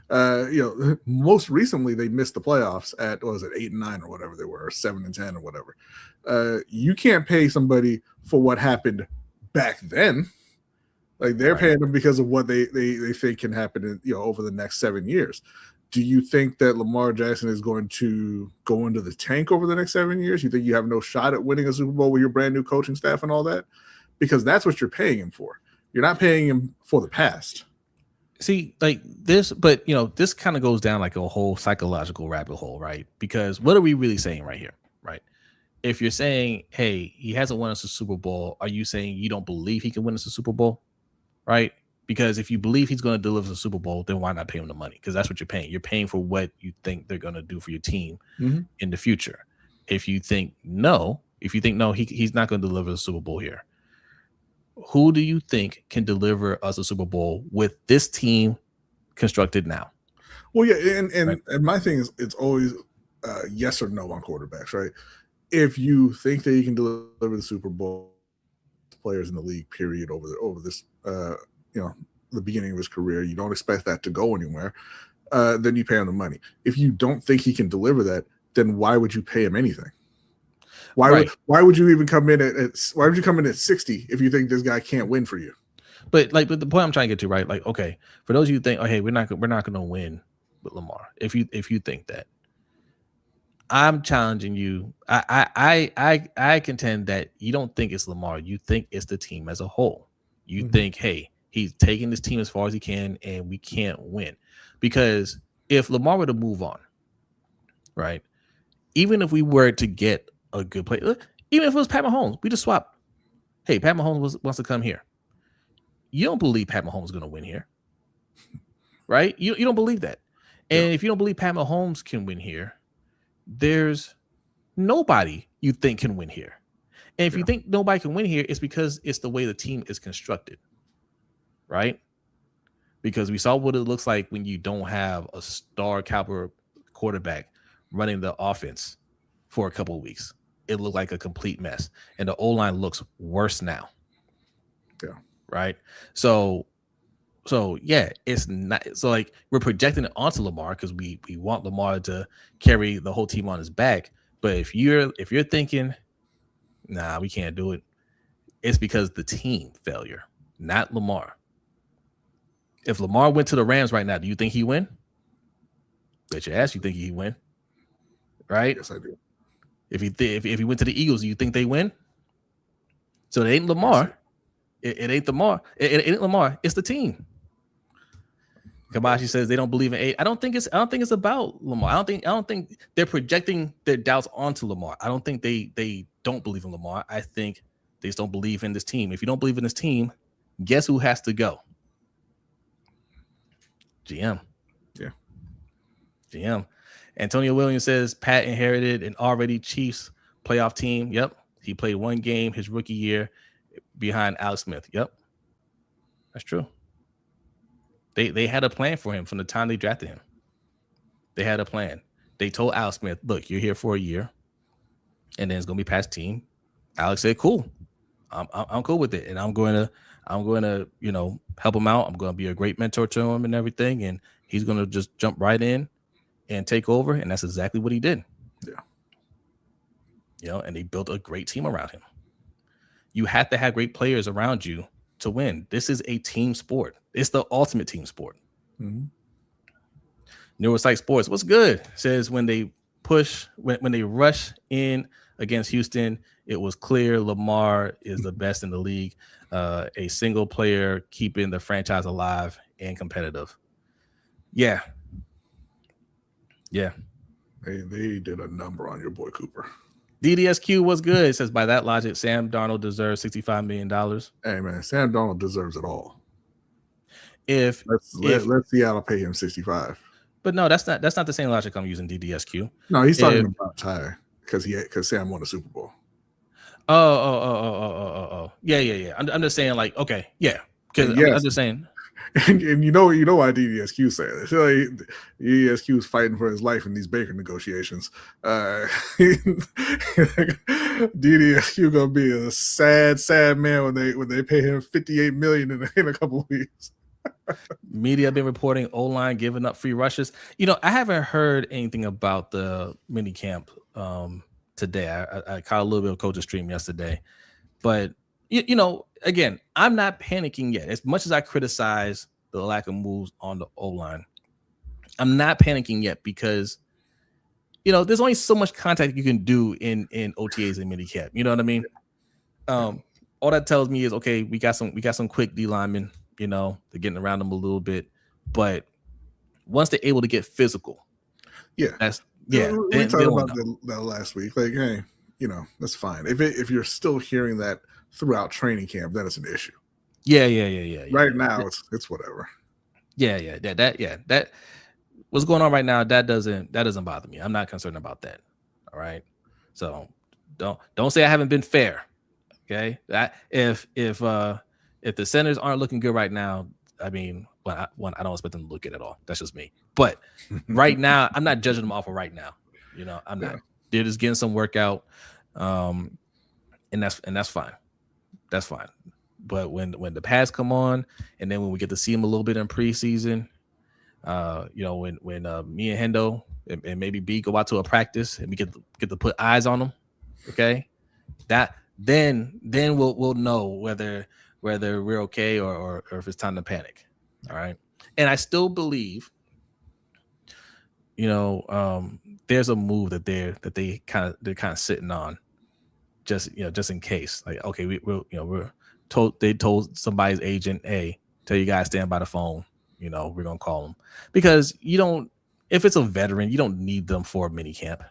Right. Most recently they missed the playoffs at 8-9 or whatever they were, or 7-10 or whatever. You can't pay somebody for what happened back then. Like they're paying them because of what they think can happen in, over the next 7 years. Do you think that Lamar Jackson is going to go into the tank over the next 7 years? You think you have no shot at winning a Super Bowl with your brand new coaching staff and all that? Because that's what you're paying him for. You're not paying him for the past. See, like this, but this kind of goes down like a whole psychological rabbit hole, right? Because what are we really saying right here, right? If you're saying, hey, he hasn't won us a Super Bowl, are you saying you don't believe he can win us a Super Bowl, right? Because if you believe he's going to deliver the Super Bowl, then why not pay him the money? Because that's what you're paying. You're paying for what you think they're going to do for your team in the future. If you think no, he's not going to deliver the Super Bowl here. Who do you think can deliver us a Super Bowl with this team constructed now? Well, yeah, and my thing is it's always yes or no on quarterbacks, right? If you think that you can deliver the Super Bowl, players in the league, period, over this, the beginning of his career, you don't expect that to go anywhere, then you pay him the money. If you don't think he can deliver that, then why would you pay him anything? Why would you even come in why would you come in at 60 if you think this guy can't win for you? But the point I'm trying to get to, right? Like, okay, for those of you who think, oh, hey, we're not going to win with Lamar. If you think that, I'm challenging you. I contend that you don't think it's Lamar. You think it's the team as a whole. You think, hey, he's taking this team as far as he can, and we can't win. Because if Lamar were to move on, right? Even if we were to get a good player, even if it was Pat Mahomes, we just swap. Hey, Pat Mahomes wants to come here. You don't believe Pat Mahomes is going to win here, right? You don't believe that. And if you don't believe Pat Mahomes can win here, there's nobody you think can win here. And if you think nobody can win here, it's because it's the way the team is constructed, right? Because we saw what it looks like when you don't have a star caliber quarterback running the offense for a couple of weeks. It looked like a complete mess. And the O-line looks worse now. Yeah. Right. So yeah, it's not so like we're projecting it onto Lamar because we want Lamar to carry the whole team on his back. But if you're thinking, nah, we can't do it, it's because the team failure, not Lamar. If Lamar went to the Rams right now, do you think he win? Bet your ass you think he win. Right? Yes, I do. If he went to the Eagles, do you think they win? So it ain't Lamar. It ain't Lamar. It ain't Lamar. It's the team. Kabashi says they don't believe in A. I don't think it's about Lamar. I don't think they're projecting their doubts onto Lamar. I don't think they don't believe in Lamar. I think they just don't believe in this team. If you don't believe in this team, guess who has to go? GM. Yeah. GM. Antonio Williams says Pat inherited an already Chiefs playoff team. Yep. He played one game his rookie year behind Alex Smith. Yep. That's true. They had a plan for him from the time they drafted him. They had a plan. They told Alex Smith, look, you're here for a year, and then it's gonna be Pat's team. Alex said, cool. I'm cool with it. And I'm going to help him out. I'm going to be a great mentor to him and everything. And he's going to just jump right in and take over. And that's exactly what he did. Yeah. And they built a great team around him. You have to have great players around you to win. This is a team sport. It's the ultimate team sport. Mm-hmm. Neuropsych Sports, what's good? Says when they rush in against Houston, it was clear Lamar is the best in the league. A single player keeping the franchise alive and competitive. Yeah. They did a number on your boy Cooper. DDSQ was good. It says by that logic, Sam Darnold deserves $65 million. Hey man, Sam Darnold deserves it all. Let's Seattle pay him 65. But no, that's not the same logic I'm using. DDSQ. No, he's talking about Ty because Sam won a Super Bowl. Oh. Yeah. I'm just saying, like, okay, yeah. Because I'm just saying. And you know why DDSQ said it. So DDSQ is fighting for his life in these Baker negotiations. DDSQ gonna be a sad man when they pay him $58 million in a couple of weeks. Media been reporting O-line giving up free rushes. I haven't heard anything about the minicamp today. I caught a little bit of Coach's stream yesterday, but again, I'm not panicking yet. As much as I criticize the lack of moves on the O-line, I'm not panicking yet because there's only so much contact you can do in OTAs and minicamp. You know what I mean? All that tells me is, okay, we got some quick D linemen. They're getting around them a little bit, but once they're able to get physical, we talked about that last week. Like, hey, that's fine. If you're still hearing that throughout training camp, then it's an issue. Yeah. Right now, it's whatever. Yeah. That what's going on right now, that doesn't bother me. I'm not concerned about that. All right. So don't say I haven't been fair. Okay. If the centers aren't looking good right now, I mean, I don't expect them to look good at all. That's just me. But right now, I'm not judging them off of right now. I'm not. They're just getting some workout, and that's fine. That's fine. But when the pads come on, and then when we get to see them a little bit in preseason, when me and Hendo and maybe B go out to a practice and we get to put eyes on them, okay, that then we'll know whether we're okay or if it's time to panic. All right. And I still believe, there's a move that they're kind of sitting on, just in case. Like, okay, they told somebody's agent, hey, tell you guys stand by the phone. We're gonna call them, because if it's a veteran, you don't need them for a mini camp,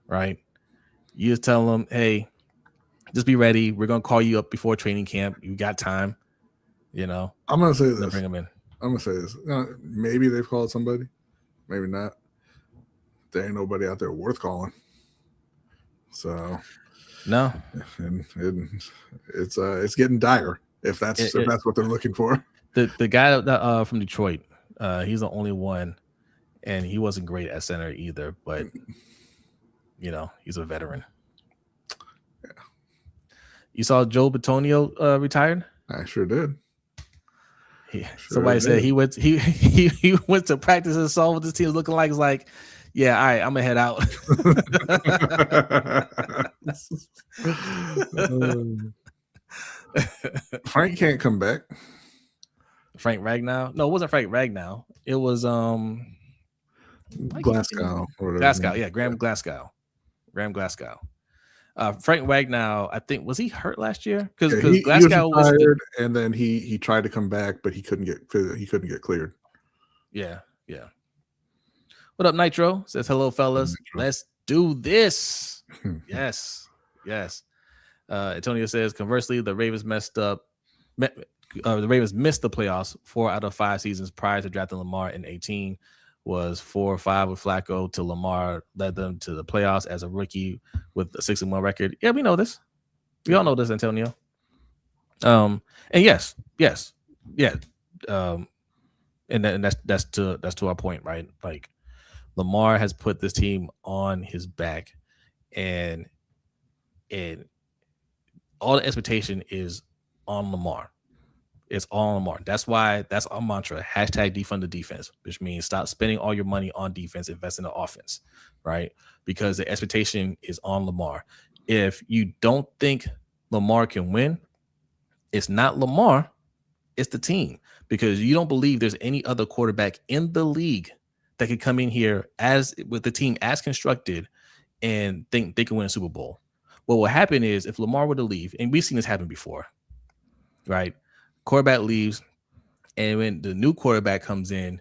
right? You just tell them, hey, just be ready. We're gonna call you up before training camp. You got time, I'm gonna say this. Bring them in. I'm gonna say this. Maybe they've called somebody, maybe not. There ain't nobody out there worth calling. So no, and it's getting dire if that's what they're looking for. The guy from Detroit, he's the only one, and he wasn't great at center either. But he's a veteran. Yeah. You saw Joe Bitonio retired? I sure did. Somebody said he went to practice and saw what this team was looking like. It's like, yeah, all right, I'm gonna head out. Frank can't come back. Frank Ragnow? No, it wasn't Frank Ragnow. It was Glasgow. Glasgow, yeah, Graham Glasgow. Frank Ragnow, I think, was he hurt last year? Because Glasgow was retired, and then he tried to come back, but he couldn't get cleared. Yeah. What up, Nitro? Says hello, fellas. Let's do this. Yes. Antonio says, conversely, the Ravens missed the playoffs 4 out of 5 seasons prior to drafting Lamar in 2018. Was 4 or 5 with Flacco till Lamar led them to the playoffs as a rookie with a 6-1 record. Yeah, we know this. We all know this, Antonio. And yes. And that's to our point, right? Like, Lamar has put this team on his back, and all the expectation is on Lamar. It's all on Lamar. That's why that's our mantra. #defund the defense, which means stop spending all your money on defense, invest in the offense, right? Because the expectation is on Lamar. If you don't think Lamar can win, it's not Lamar, it's the team. Because you don't believe there's any other quarterback in the league that could come in here with the team as constructed and think they can win a Super Bowl. What will happen is, if Lamar were to leave, and we've seen this happen before, right? Quarterback leaves, and when the new quarterback comes in,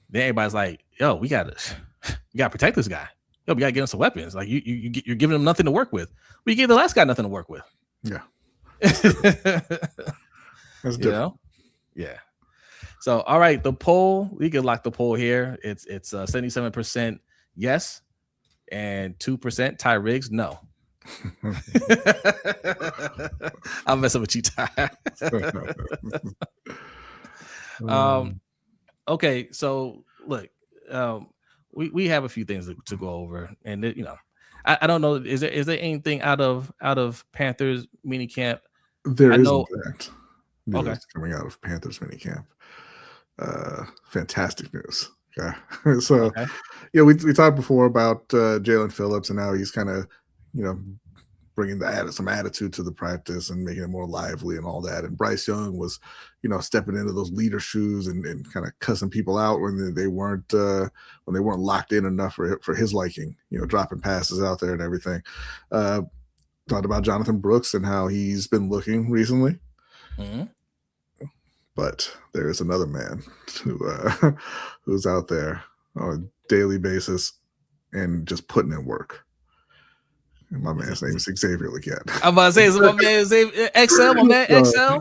then everybody's like, "Yo, we gotta protect this guy. Yo, we gotta get him some weapons. Like you're giving him nothing to work with. We gave the last guy nothing to work with." Yeah, that's different. Yeah. So, all right, the poll, we can lock the poll here. It's 77% yes and 2% Ty Riggs no. I'm messing with you, Ty. Okay, so look, we have a few things to go over, and I don't know. Is there anything out of Panthers minicamp? There is, in know. fact, Okay. news coming out of Panthers minicamp. Fantastic news. Okay. So, Okay. yeah, we talked before about Jalen Phillips, and now he's kind of, bringing some attitude to the practice and making it more lively and all that. And Bryce Young was, stepping into those leader shoes and kind of cussing people out when they weren't locked in enough for his liking. Dropping passes out there and everything. Talked about Jonathan Brooks and how he's been looking recently. Mm-hmm. But there is another man who's out there on a daily basis and just putting in work. And my man's name is Xavier Legette. I'm about to say, so my man Xavier XL, my man XL.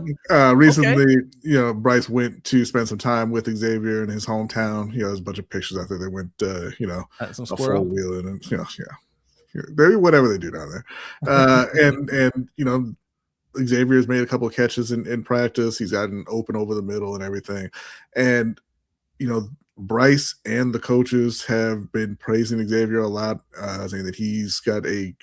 Recently, okay. Bryce went to spend some time with Xavier in his hometown. There's a bunch of pictures out there. They went, some a four-wheeling and whatever they do down there. And Xavier's made a couple of catches in practice. He's gotten open over the middle and everything. And, Bryce and the coaches have been praising Xavier a lot, saying that he's got a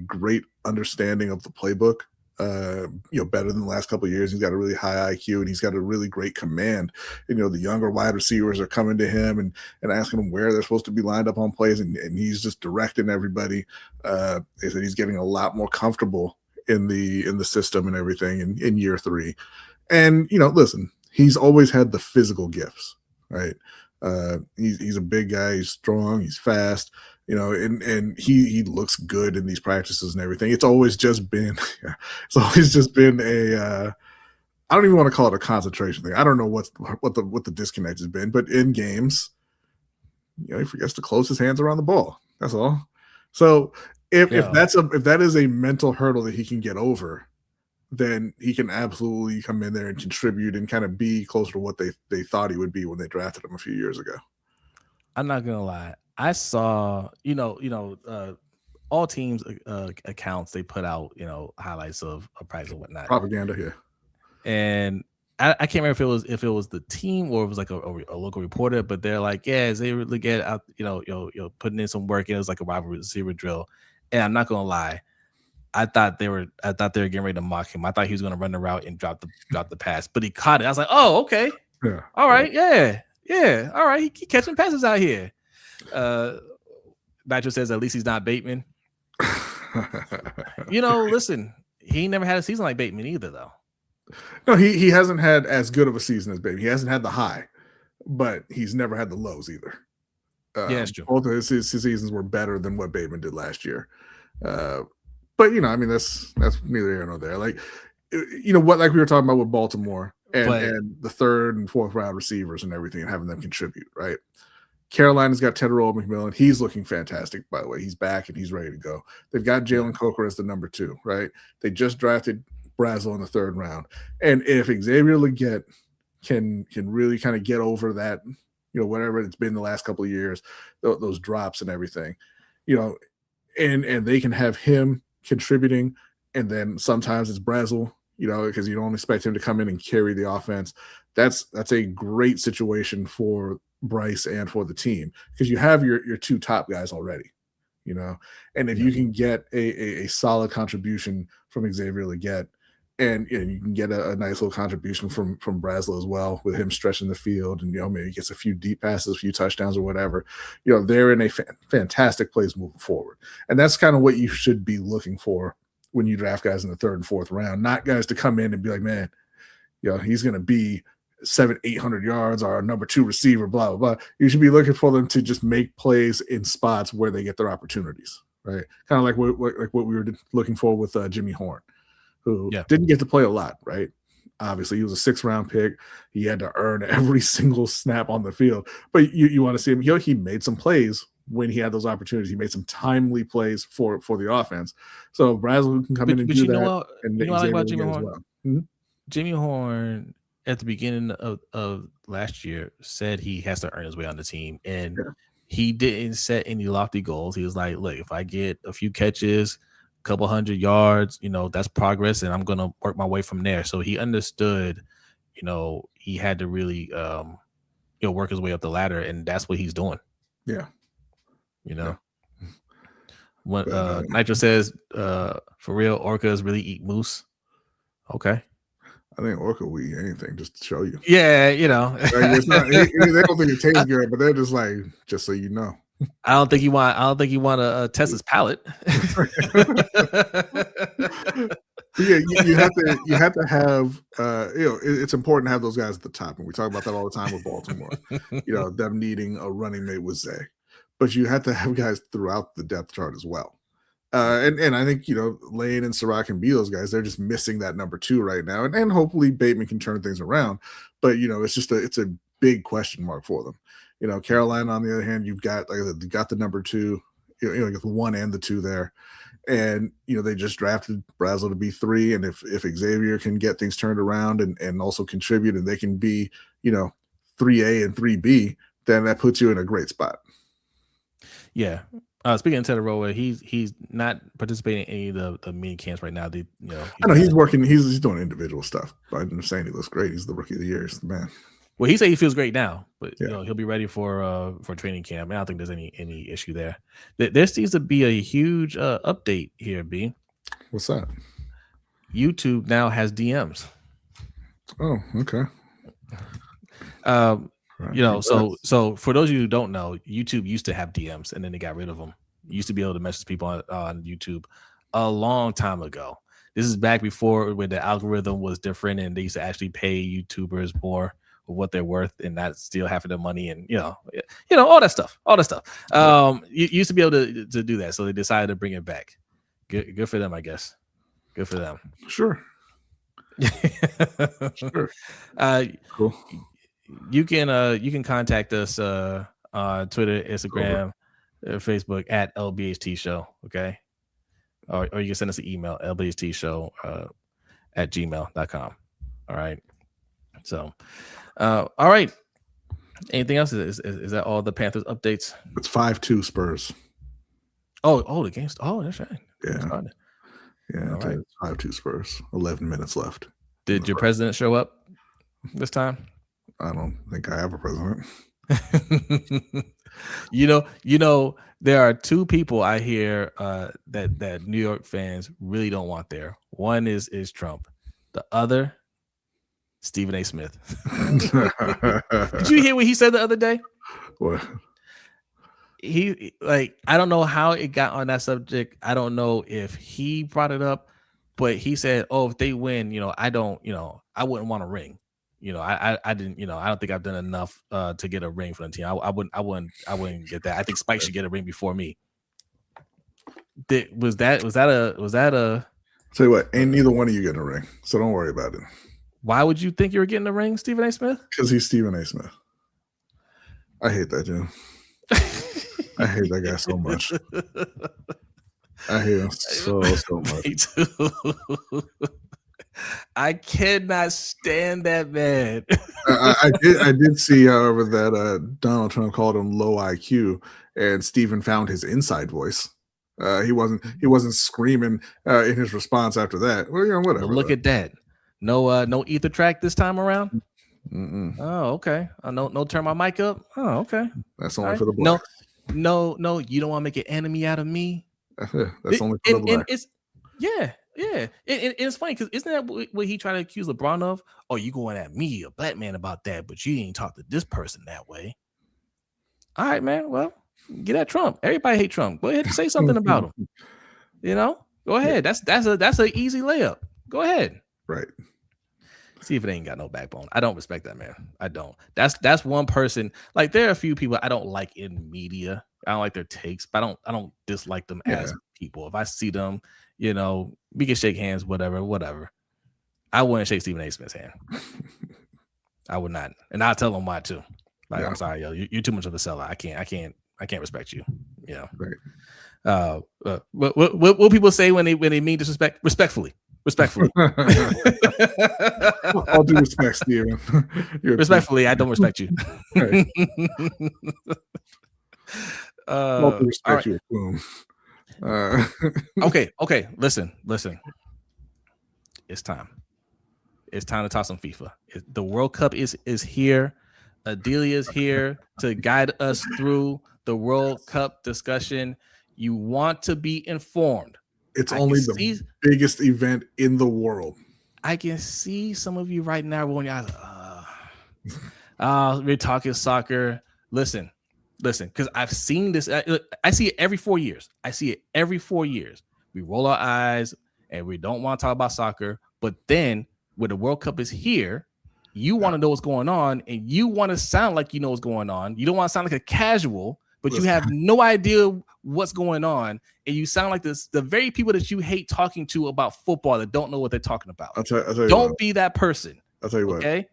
great understanding of the playbook, better than the last couple of years. He's got a really high IQ and he's got a really great command. The younger wide receivers are coming to him and asking him where they're supposed to be lined up on plays, and he's just directing everybody. They said he's getting a lot more comfortable in the system and everything in year 3. And, listen, he's always had the physical gifts, right? He's a big guy. He's strong. He's fast, and he looks good in these practices and everything. It's always just been a, I don't even want to call it a concentration thing. I don't know what the disconnect has been, but in games, he forgets to close his hands around the ball. That's all. So if that is a mental hurdle that he can get over, then he can absolutely come in there and contribute and kind of be closer to what they thought he would be when they drafted him a few years ago. I'm not gonna lie. I saw, all teams' accounts, they put out, highlights of practice and whatnot. Propaganda, yeah. And I can't remember if it was the team or it was like a local reporter, but they're like, yeah, they really get out, putting in some work, and it was like a wide receiver drill. And I'm not gonna lie, I thought they were getting ready to mock him. I thought he was gonna run the route and drop the pass, but he caught it. I was like, oh, okay, yeah, all right, yeah, all right. He catching passes out here. Batcher says at least he's not Bateman. Listen, he never had a season like Bateman either, though. No, he hasn't had as good of a season as Bateman. He hasn't had the high, but he's never had the lows either. Yeah, that's true. Both of his seasons were better than what Bateman did last year. But that's neither here nor there. Like, like we were talking about with Baltimore and the 3rd and 4th round receivers and everything, and having them contribute, right? Carolina's got Tedero McMillan. He's looking fantastic, by the way. He's back and he's ready to go. They've got Jalen Coker as the number 2, right? They just drafted Brazel in the 3rd round. And if Xavier Legette can really kind of get over that, whatever it's been the last couple of years, those drops and everything, and they can have him contributing, and then sometimes it's Brazel, because you don't expect him to come in and carry the offense. That's a great situation for Bryce and for the team, because you have your 2 top guys already, and if you can get a solid contribution from Xavier Legette, and you can get a nice little contribution from Brazel as well, with him stretching the field, and maybe he gets a few deep passes, a few touchdowns or whatever. They're in a fantastic place moving forward, and that's kind of what you should be looking for when you draft guys in the 3rd and 4th round. Not guys to come in and be like, man, he's going to be 700-800 yards, our number 2 receiver, blah blah blah. You should be looking for them to just make plays in spots where they get their opportunities, right? Kind of like what we were looking for with Jimmy Horn, who didn't get to play a lot, right? Obviously, he was a 6th round pick. He had to earn every single snap on the field. But you want to see him. He made some plays when he had those opportunities. He made some timely plays for the offense. So Brazel can come in and do that. And what I like about Jimmy Horn? Well. Mm-hmm. Jimmy Horn at the beginning of last year said he has to earn his way on the team, and he didn't set any lofty goals. He was like, look, if I get a few catches, couple 100 yards, that's progress, and I'm going to work my way from there. So he understood, he had to really, work his way up the ladder, and that's what he's doing. Yeah. When Nitro says, for real, orcas really eat moose. Okay. I think orca will eat anything just to show you. Yeah, Like, it's not, they don't think it tastes good, but they're just like, just so you know. I don't think you want to test his palate. Yeah, you have to have it's important to have those guys at the top, and we talk about that all the time with Baltimore. Them needing a running mate with Zay, but you have to have guys throughout the depth chart as well. And I think Lane and Surratt can be those guys. They're just missing that number 2 right now, and hopefully Bateman can turn things around. But it's a big question mark for them. Carolina, on the other hand, you've got the number 2, you got the 1 and the 2 there, and they just drafted Brazel to be 3, and if Xavier can get things turned around and also contribute, and they can be 3A and 3B, then that puts you in a great spot. Yeah. Speaking of Tetaroa, he's not participating in any of the mini camps right now. I know he's working. He's doing individual stuff. But I'm saying he looks great. He's the rookie of the year. He's the man. Well, he said he feels great now, but he'll be ready for training camp. I don't think there's any issue there. There seems to be a huge update here, B. What's that? YouTube now has DMs. Oh, okay. Right. So for those of you who don't know, YouTube used to have DMs, and then they got rid of them. You used to be able to message people on YouTube a long time ago. This is back before when the algorithm was different, and they used to actually pay YouTubers more for what they're worth and not steal half of their money, and all that stuff. You used to be able to do that, so they decided to bring it back. Good for them, I guess. Good for them. Sure. Sure. Cool. You can contact us on Twitter, Instagram, Facebook at LBHTShow, okay? Or you can send us an email, LBHTShow at gmail.com. All right. So, all right. Anything else? Is that all the Panthers updates? It's 5-2 Spurs. Oh, the game's. Oh, that's right. Yeah. Yeah. All right. 5-2 Spurs. 11 minutes left. Did your president show up this time? I don't think I have a president. There are 2 people I hear that New York fans really don't want there. One is Trump. The other, Stephen A. Smith. Did you hear what he said the other day? What? He I don't know how it got on that subject. I don't know if he brought it up, but he said, "Oh, if they win, I wouldn't want a ring." I didn't, I don't think I've done enough to get a ring for the team. I wouldn't get that. I think Spike should get a ring before me. Was that a? Tell you what, ain't neither one of you getting a ring, so don't worry about it. Why would you think you were getting a ring, Stephen A. Smith? Because he's Stephen A. Smith. I hate that dude. I hate that guy so much. I hate him so much. Me too. I cannot stand that man. I did see, however, that Donald Trump called him low IQ, and Stephen found his inside voice. He wasn't screaming in his response after that. Well, whatever. Look at that. No ether track this time around. Mm-mm. Oh, okay. No turn my mic up. Oh, okay. That's only for the black. No. You don't want to make an enemy out of me. That's only for the black. Yeah. It's funny because isn't that what he tried to accuse LeBron of? Oh, you going at me, a black man, about that, but you ain't talk to this person that way. All right, man. Well, get at Trump. Everybody hate Trump. Go ahead and say something about him. Go ahead. That's an easy layup. Go ahead. Right. See if it ain't got no backbone. I don't respect that man. I don't. That's one person. Like, there are a few people I don't like in media. I don't like their takes, but I don't dislike them as people. If I see them, we can shake hands, whatever. I wouldn't shake Stephen A. Smith's hand. I would not, and I'll tell him why too. I'm sorry, yo, you're too much of a seller. I can't respect you. Right. What people say when they mean disrespect? Respectfully. All due respect, Steven. Respectfully, I don't respect you. All due respect, you. Boom. Okay. Listen. It's time. It's time to talk some FIFA. The World Cup is here. Adelia is here to guide us through the World Cup discussion. You want to be informed. It's only the biggest event in the world. I can see some of you right now when you're we're talking soccer. Listen, because I've seen this. I see it every 4 years. We roll our eyes and we don't want to talk about soccer. But then when the World Cup is here, you want to know what's going on and you want to sound like you know what's going on. You don't want to sound like a casual, but you have no idea what's going on. And you sound like the very people that you hate talking to about football that don't know what they're talking about. I'll tell you don't be that person. I'll tell you what. Okay.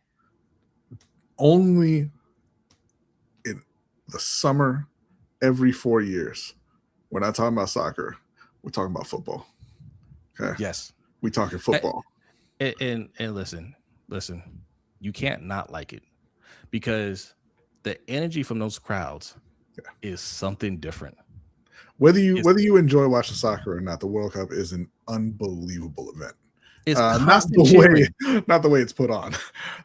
Only in the summer every 4 years, we're not talking about soccer. We're talking about football. Okay. Yes. We're talking football. And listen, you can't not like it because the energy from those crowds is something different. Whether you enjoy watching soccer or not, the World Cup is an unbelievable event. It's not the way it's put on,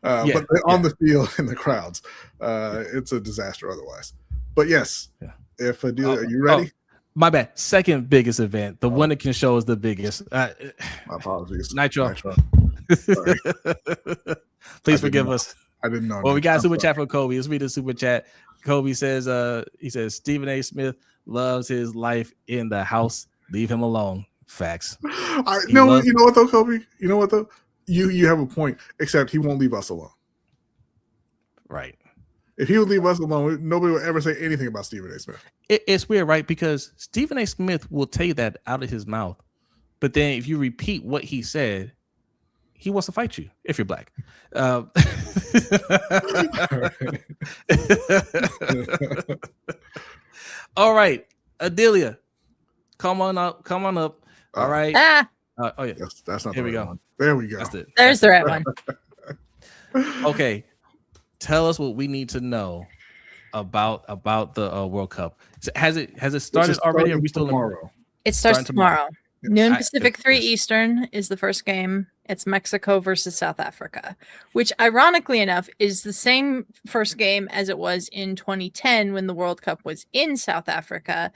but on the field and the crowds, it's a disaster otherwise. But yes, if are you ready? My bad. Second biggest event. The one that can show is the biggest. My apologies. Nitro. Sorry. Please forgive us. I didn't know. Well, we got a super chat from Kobe. Let's read the super chat. Kobe says, he says, Stephen A. Smith loves his life in the house. Leave him alone. Facts. You know what though, Kobe? You know what though? You have a point, except he won't leave us alone. Right. If he would leave us alone, nobody would ever say anything about Stephen A. Smith. It's weird, right? Because Stephen A. Smith will tell you that out of his mouth. But then if you repeat what he said, he wants to fight you if you're black. All right. Adelia, come on up. All right. Oh yeah. That's not. Here we go. One. There we go. There's the right one. Okay. Tell us what we need to know about the World Cup. Has it started already? Or are we still tomorrow? It starts tomorrow. Noon Pacific, 3 yes. Eastern is the first game. It's Mexico versus South Africa, which ironically enough is the same first game as it was in 2010 when the World Cup was in South Africa.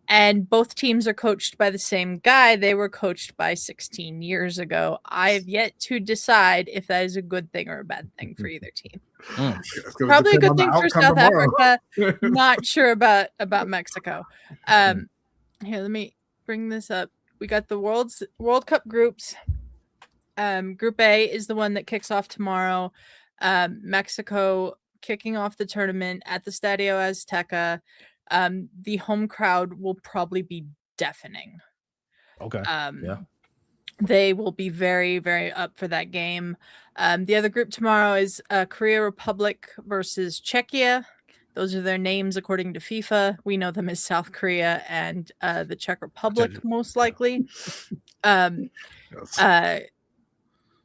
And both teams are coached by the same guy they were coached by 16 years ago. I've yet to decide if that is a good thing or a bad thing for either team. Probably a good thing for South Africa. Not sure about Mexico. Here, let me bring this up. We got the World Cup groups. Group A is the one that kicks off tomorrow. Mexico kicking off the tournament at the Estadio Azteca. The home crowd will probably be deafening. Okay. They will be very, very up for that game. The other group tomorrow is Korea Republic versus Czechia. Those are their names according to FIFA. We know them as South Korea and the Czech Republic, most likely.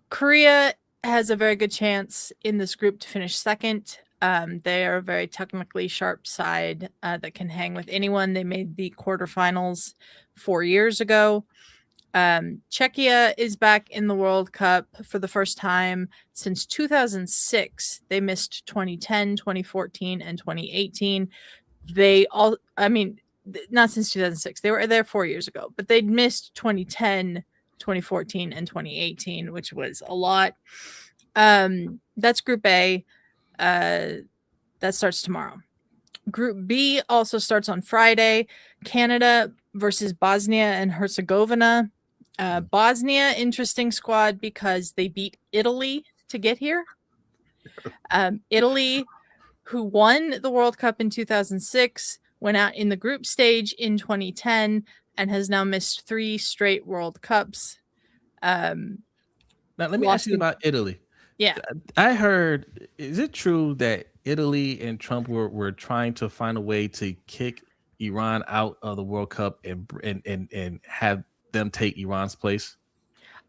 Korea has a very good chance in this group to finish second. They are a very technically sharp side that can hang with anyone. They made the quarterfinals 4 years ago. Czechia is back in the World Cup for the first time since 2006. They missed 2010, 2014, and 2018. Not since 2006. They were there 4 years ago, but they'd missed 2010, 2014, and 2018, which was a lot. That's Group A. That starts tomorrow. Group B also starts on Friday. Canada versus Bosnia and Herzegovina. Bosnia, interesting squad because they beat Italy to get here. Italy, who won the World Cup in 2006, went out in the group stage in 2010 and has now missed 3 straight World Cups. Now, let me ask you about Italy. Yeah. I heard, is it true that Italy and Trump were trying to find a way to kick Iran out of the World Cup and have them take Iran's place?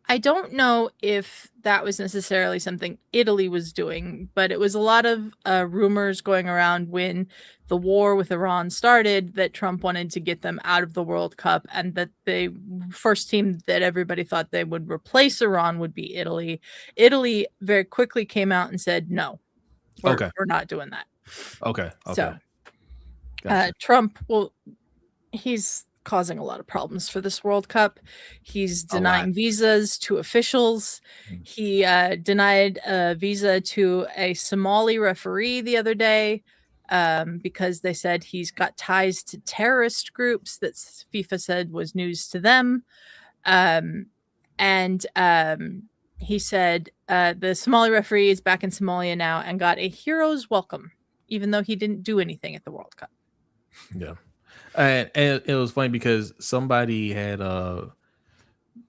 I don't know if that was necessarily something Italy was doing, but it was a lot of rumors going around when the war with Iran started that Trump wanted to get them out of the World Cup, and that the first team that everybody thought they would replace Iran would be Italy. Italy very quickly came out and said, no, we're not doing that. Okay. So Gotcha. Trump, well, he's causing a lot of problems for this World Cup. He's denying visas to officials. He denied a visa to a Somali referee the other day because they said he's got ties to terrorist groups that FIFA said was news to them. He said the Somali referee is back in Somalia now and got a hero's welcome, even though he didn't do anything at the World Cup. Yeah. And it was funny because somebody had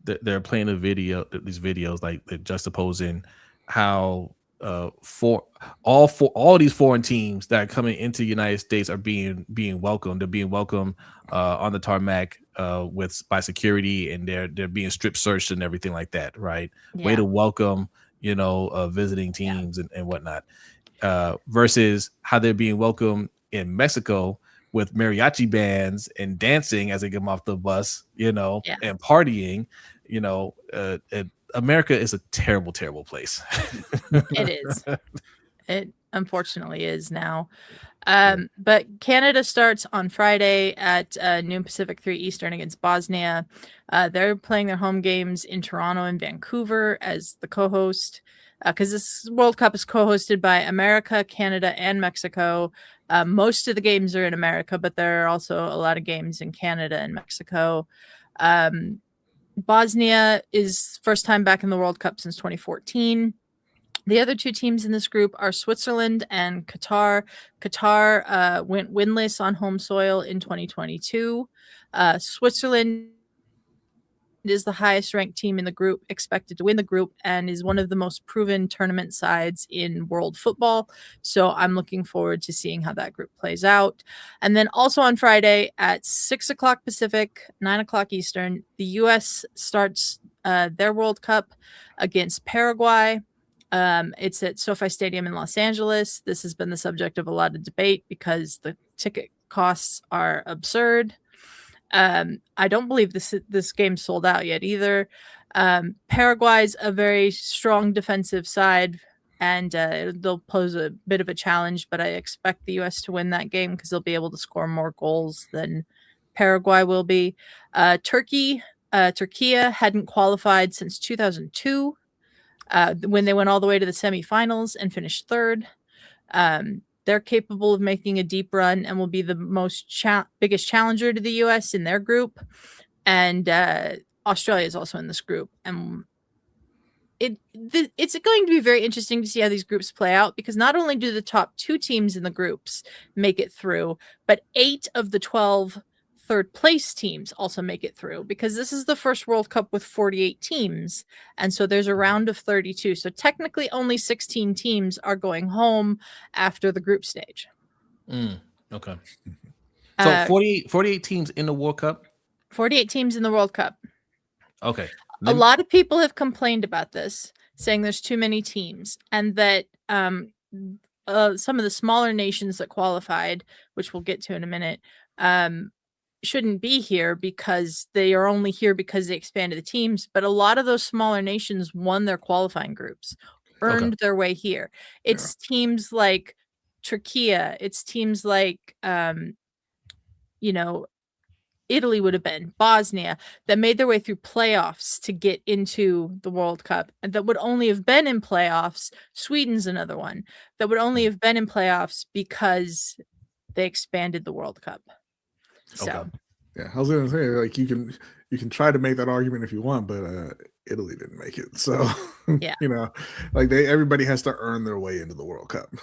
they're playing these videos like they're juxtaposing how all these foreign teams that are coming into the United States are being welcomed. They're being welcomed on the tarmac by security, and they're being strip searched and everything like that. Right? Yeah. Way to welcome, visiting teams and whatnot. Versus how they're being welcomed in Mexico with mariachi bands and dancing as they get them off the bus, and partying. America is a terrible, terrible place. It is. It unfortunately is now. But Canada starts on Friday at noon Pacific, 3 Eastern against Bosnia. They're playing their home games in Toronto and Vancouver as the co-host. Because this World Cup is co-hosted by America, Canada, and Mexico. Most of the games are in America, but there are also a lot of games in Canada and Mexico. Bosnia is first time back in the World Cup since 2014. The other two teams in this group are Switzerland and Qatar. Qatar went winless on home soil in 2022. Switzerland is the highest ranked team in the group, expected to win the group, and is one of the most proven tournament sides in world football. So I'm looking forward to seeing how that group plays out. And then also on Friday at 6 o'clock Pacific, 9 o'clock Eastern, the U.S. starts their World Cup against Paraguay. It's at SoFi Stadium in Los Angeles. This has been the subject of a lot of debate because the ticket costs are absurd. I don't believe this game's sold out yet either. Paraguay's a very strong defensive side, and they'll pose a bit of a challenge, but I expect the U.S. to win that game because they'll be able to score more goals than Paraguay will be. Turkey hadn't qualified since 2002 when they went all the way to the semifinals and finished third. They're capable of making a deep run and will be the biggest challenger to the U.S. in their group. And Australia is also in this group. And it's going to be very interesting to see how these groups play out, because not only do the top two teams in the groups make it through, but 8 of the 12 third place teams also make it through, because this is the first World Cup with 48 teams. And so there's a round of 32. So technically only 16 teams are going home after the group stage. Okay. So 48 teams in the World Cup? 48 teams in the World Cup. Okay. A lot of people have complained about this, saying there's too many teams, and that some of the smaller nations that qualified, which we'll get to in a minute, shouldn't be here because they are only here because they expanded the teams. But a lot of those smaller nations won their qualifying groups, earned their way here. It's teams like Turkey. It's teams like, Italy would have been, Bosnia, that made their way through playoffs to get into the World Cup, and that would only have been in playoffs. Sweden's another one that would only have been in playoffs because they expanded the World Cup. So, yeah, I was gonna say, like, you can try to make that argument if you want, but Italy didn't make it, so yeah, everybody has to earn their way into the World Cup.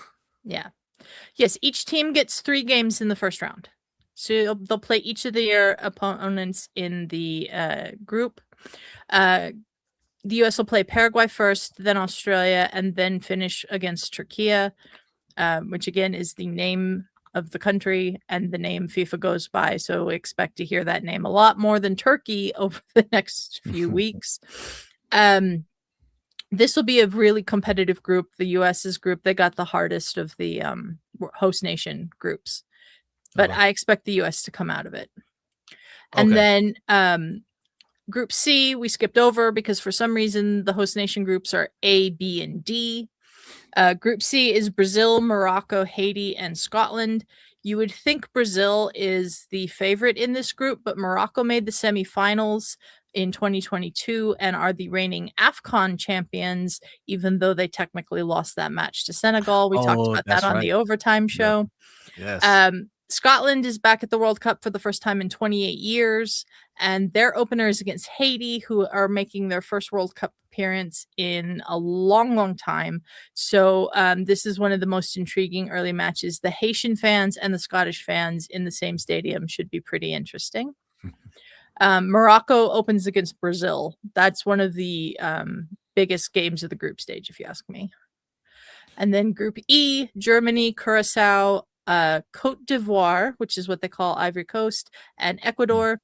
Yeah, yes, each team gets 3 games in the first round, so they'll play each of their opponents in the group. The U.S. will play Paraguay first, then Australia, and then finish against Turkey, which again is the name of the country and the name FIFA goes by. So we expect to hear that name a lot more than Turkey over the next few weeks. This will be a really competitive group. The US's group, they got the hardest of the host nation groups, but I expect the US to come out of it. And then Group C, we skipped over because for some reason the host nation groups are A, B, and D. Group C is Brazil, Morocco, Haiti, and Scotland. You would think Brazil is the favorite in this group, but Morocco made the semifinals in 2022 and are the reigning AFCON champions, even though they technically lost that match to Senegal. We talked about that on the overtime show. Yes. Scotland is back at the World Cup for the first time in 28 years, and their opener is against Haiti, who are making their first World Cup appearance in a long, long time. So this is one of the most intriguing early matches. The Haitian fans and the Scottish fans in the same stadium should be pretty interesting. Morocco opens against Brazil. That's one of the biggest games of the group stage, if you ask me. And then Group E, Germany, Curacao, Cote d'Ivoire, which is what they call Ivory Coast, and Ecuador.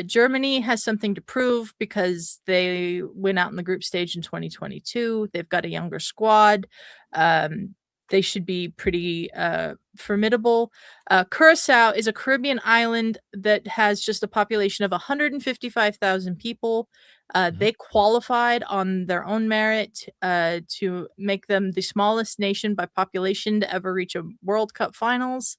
Germany has something to prove because they went out in the group stage in 2022. They've got a younger squad. They should be pretty formidable. Curacao is a Caribbean island that has just a population of 155,000 people. They qualified on their own merit to make them the smallest nation by population to ever reach a World Cup finals.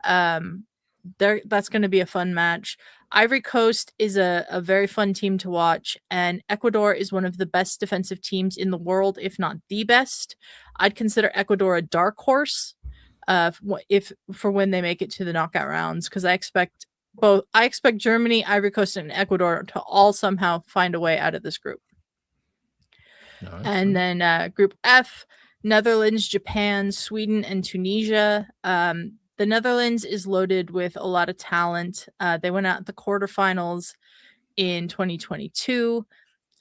That's going to be a fun match. Ivory Coast is a very fun team to watch, and Ecuador is one of the best defensive teams in the world, if not the best. I'd consider Ecuador a dark horse for when they make it to the knockout rounds, because I expect Germany, Ivory Coast, and Ecuador to all somehow find a way out of this group. And then Group F, Netherlands, Japan, Sweden, and Tunisia. The Netherlands is loaded with a lot of talent. They went out the quarterfinals in 2022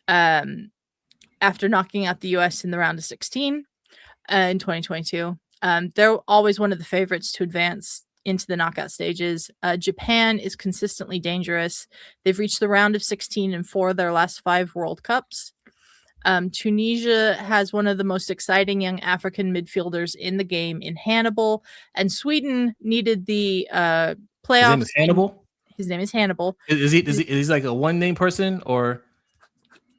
after knocking out the US in the round of 16 in 2022. They're always one of the favorites to advance into the knockout stages. Japan is consistently dangerous. They've reached the round of 16 in 4 of their last 5 World Cups. Tunisia has one of the most exciting young African midfielders in the game in Hannibal, and Sweden needed the playoffs. His name is Hannibal? His name is Hannibal. Is he like a one-name person, or?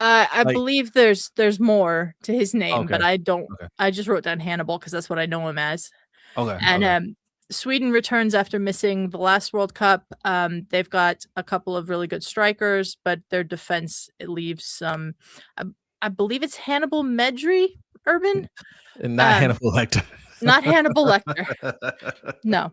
I believe there's more to his name, but I don't. Okay. I just wrote down Hannibal because that's what I know him as. Okay. And Sweden returns after missing the last World Cup. They've got a couple of really good strikers, but their defense leaves some. I believe it's Hannibal Medri, Urban. And not Hannibal Lecter. Not Hannibal Lecter. No.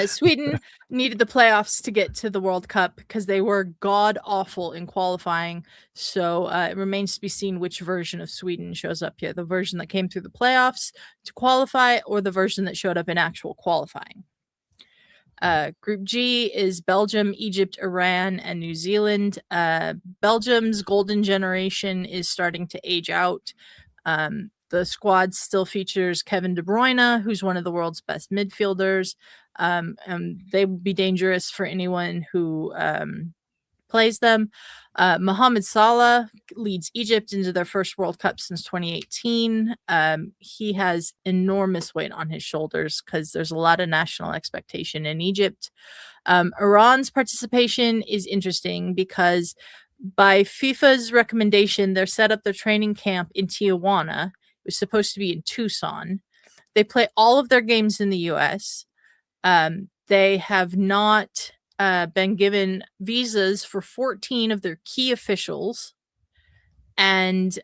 Sweden needed the playoffs to get to the World Cup because they were god-awful in qualifying. So it remains to be seen which version of Sweden shows up here. The version that came through the playoffs to qualify, or the version that showed up in actual qualifying. Group G is Belgium, Egypt, Iran, and New Zealand. Belgium's golden generation is starting to age out. The squad still features Kevin De Bruyne, who's one of the world's best midfielders. And they will be dangerous for anyone who plays them. Mohamed Salah leads Egypt into their first World Cup since 2018. He has enormous weight on his shoulders because there's a lot of national expectation in Egypt. Iran's participation is interesting because by FIFA's recommendation, they're set up their training camp in Tijuana. It was supposed to be in Tucson. They play all of their games in the U.S. They have not been given visas for 14 of their key officials, and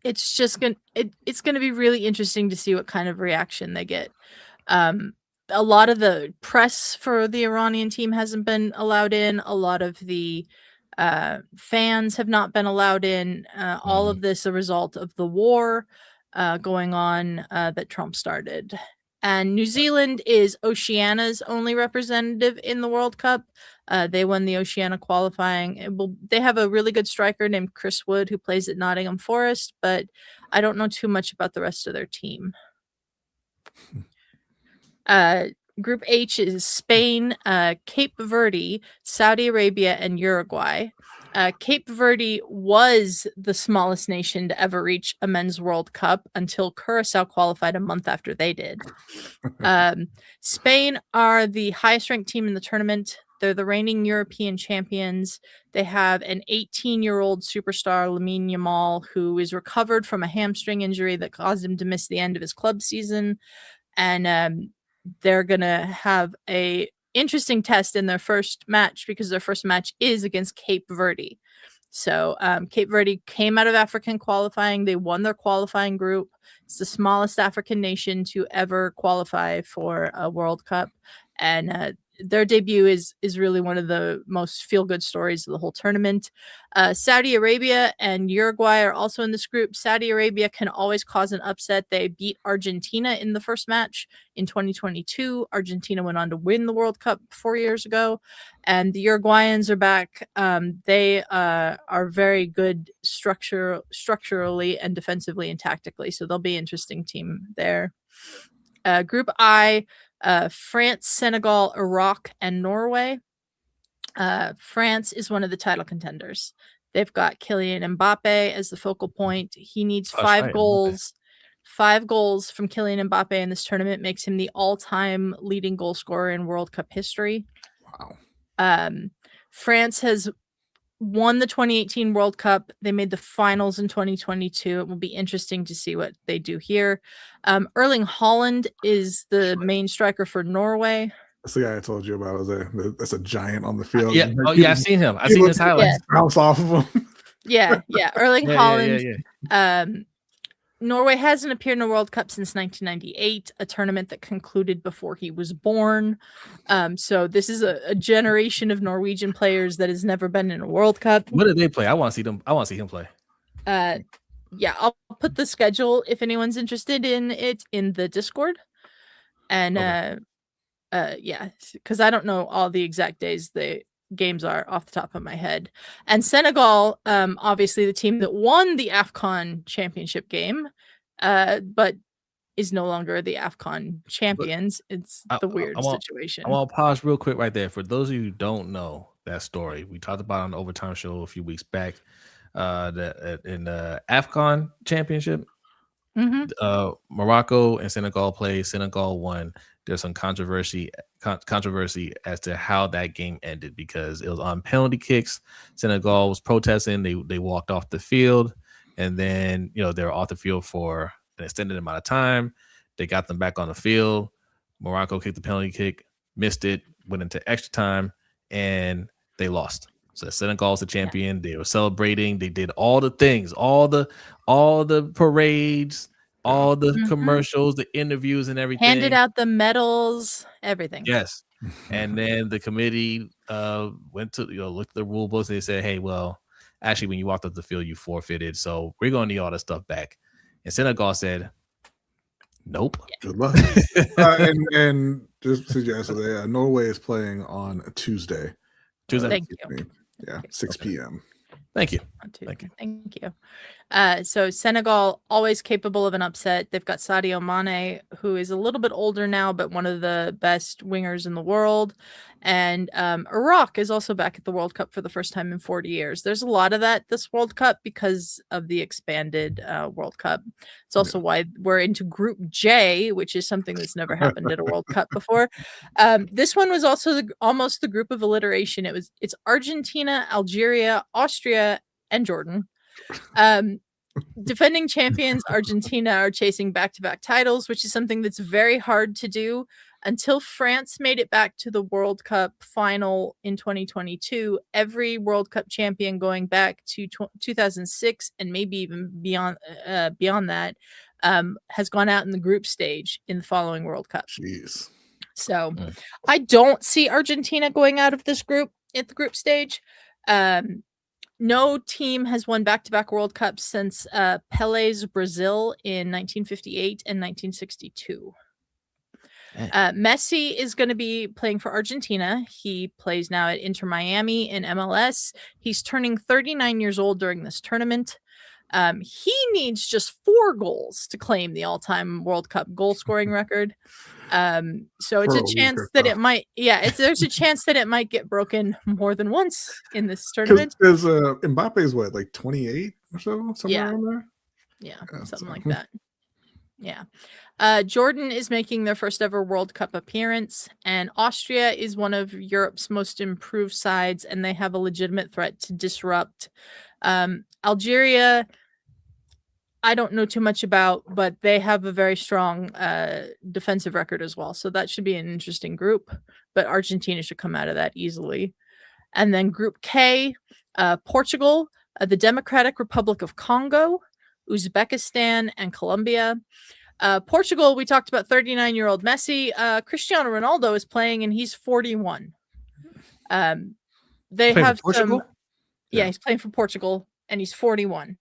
it's just it's going to be really interesting to see what kind of reaction they get. A lot of the press for the Iranian team hasn't been allowed in. A lot of the fans have not been allowed in. All of this a result of the war going on that Trump started. And New Zealand is Oceania's only representative in the World Cup. They won the Oceania qualifying. They have a really good striker named Chris Wood who plays at Nottingham Forest, but I don't know too much about the rest of their team. Group H is Spain, Cape Verde, Saudi Arabia, and Uruguay. Cape Verde was the smallest nation to ever reach a men's World Cup until Curacao qualified a month after they did. Spain are the highest ranked team in the tournament. They're the reigning European champions. They have an 18-year-old superstar, Lamine Yamal, who is recovered from a hamstring injury that caused him to miss the end of his club season. And they're going to have a interesting test in their first match because their first match is against Cape Verde. So Cape Verde came out of African qualifying. They won their qualifying group. It's the smallest African nation to ever qualify for a World Cup. And their debut is really one of the most feel-good stories of the whole tournament. Saudi Arabia and Uruguay are also in this group. Saudi Arabia can always cause an upset. They beat Argentina in the first match in 2022. Argentina went on to win the World Cup 4 years ago. And the Uruguayans are back. They are very good structurally and defensively and tactically. So they'll be an interesting team there. Group I, France, Senegal, Iraq, and Norway. France is one of the title contenders. They've got Kylian Mbappe as the focal point. He needs 5 goals. 5 goals from Kylian Mbappe in this tournament makes him the all-time leading goal scorer in World Cup history. Wow. France has won the 2018 World Cup. They made the finals in 2022. It will be interesting to see what they do here. Erling Haaland is the main striker for Norway. That's the guy I told you about. That's a giant on the field. Yeah, I've seen him. I've seen his highlights. Bounce off of him. Yeah. Erling Haaland. Norway hasn't appeared in a World Cup since 1998, a tournament that concluded before he was born. So this is a generation of Norwegian players that has never been in a World Cup. What did they play? I want to see them. I want to see him play. Yeah, I'll put the schedule if anyone's interested in it in the Discord. And yeah, because I don't know all the exact days the games are off the top of my head. And Senegal, obviously the team that won the AFCON championship game, but is no longer the AFCON champions. It's the weird situation. I want to pause real quick right there. For those of you who don't know that story, we talked about it on the Overtime Show a few weeks back. That in the AFCON championship, Morocco and Senegal played. Senegal won. There's some controversy as to how that game ended because it was on penalty kicks. Senegal was protesting. They walked off the field, and then they were off the field for an extended amount of time. They got them back on the field. Morocco kicked the penalty kick, missed it, went into extra time, and they lost. So Senegal's the champion. They were celebrating. They did all the things, all the parades, all the commercials, the interviews, and everything. Handed out the medals, everything. Yes. And then the committee went to looked at the rule books and they said, hey, well, actually, when you walked up the field, you forfeited. So we're going to need all that stuff back. And Senegal said, nope. Good luck. and just to suggest that Norway is playing on a Tuesday. Thank you. Yeah, 6 p.m. Thank you. Thank you. So Senegal, always capable of an upset. They've got Sadio Mane, who is a little bit older now, but one of the best wingers in the world. And Iraq is also back at the World Cup for the first time in 40 years. There's a lot of that this World Cup because of the expanded World Cup. It's also why we're into Group J, which is something that's never happened at a World Cup before. This one was also almost the group of alliteration. It's Argentina, Algeria, Austria, and Jordan. Defending champions Argentina are chasing back-to-back titles, which is something that's very hard to do. Until France made it back to the World Cup final in 2022, every World Cup champion going back to 2006 and maybe even beyond that has gone out in the group stage in the following World Cup. Jeez. So I don't see Argentina going out of this group at the group stage. No team has won back-to-back World Cups since Pele's Brazil in 1958 and 1962. Messi is going to be playing for Argentina. He plays now at Inter Miami in MLS. He's turning 39 years old during this tournament. He needs just 4 goals to claim the all-time World Cup goal-scoring record. So it's a chance that it might, there's a chance that it might get broken more than once in this tournament. Because Mbappe is what, like 28 or so, somewhere around there. Yeah, something like that. Yeah. Jordan is making their first ever World Cup appearance, and Austria is one of Europe's most improved sides, and they have a legitimate threat to disrupt. Algeria, I don't know too much about, but they have a very strong defensive record as well. So that should be an interesting group, but Argentina should come out of that easily. And then Group K, Portugal, the Democratic Republic of Congo, Uzbekistan, and Colombia. Portugal, we talked about 39-year-old Messi. Cristiano Ronaldo is playing, and he's 41. They have some. Yeah, he's playing for Portugal, and he's 41.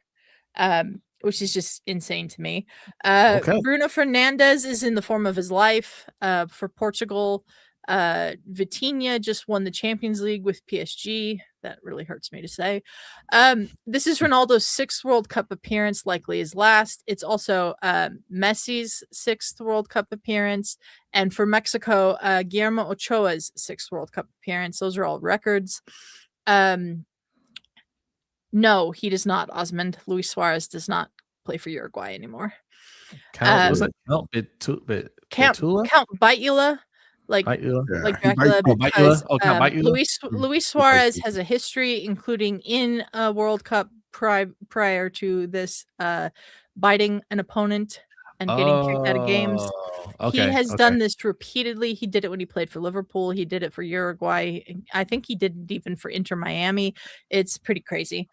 Which is just insane to me. Bruno Fernandes is in the form of his life for Portugal. Vitinha just won the Champions League with PSG. That really hurts me to say. This is Ronaldo's 6th World Cup appearance, likely his last. It's also Messi's 6th World Cup appearance. And for Mexico, Guillermo Ochoa's 6th World Cup appearance. Those are all records. No, he does not, Osmond. Luis Suarez does not play for Uruguay anymore. Count Baitula, like Dracula, Luis Suarez has a history, including in a World Cup prior to this, biting an opponent and getting kicked out of games. He has done this repeatedly. He did it when he played for Liverpool. He did it for Uruguay. I think he did it even for Inter Miami. It's pretty crazy.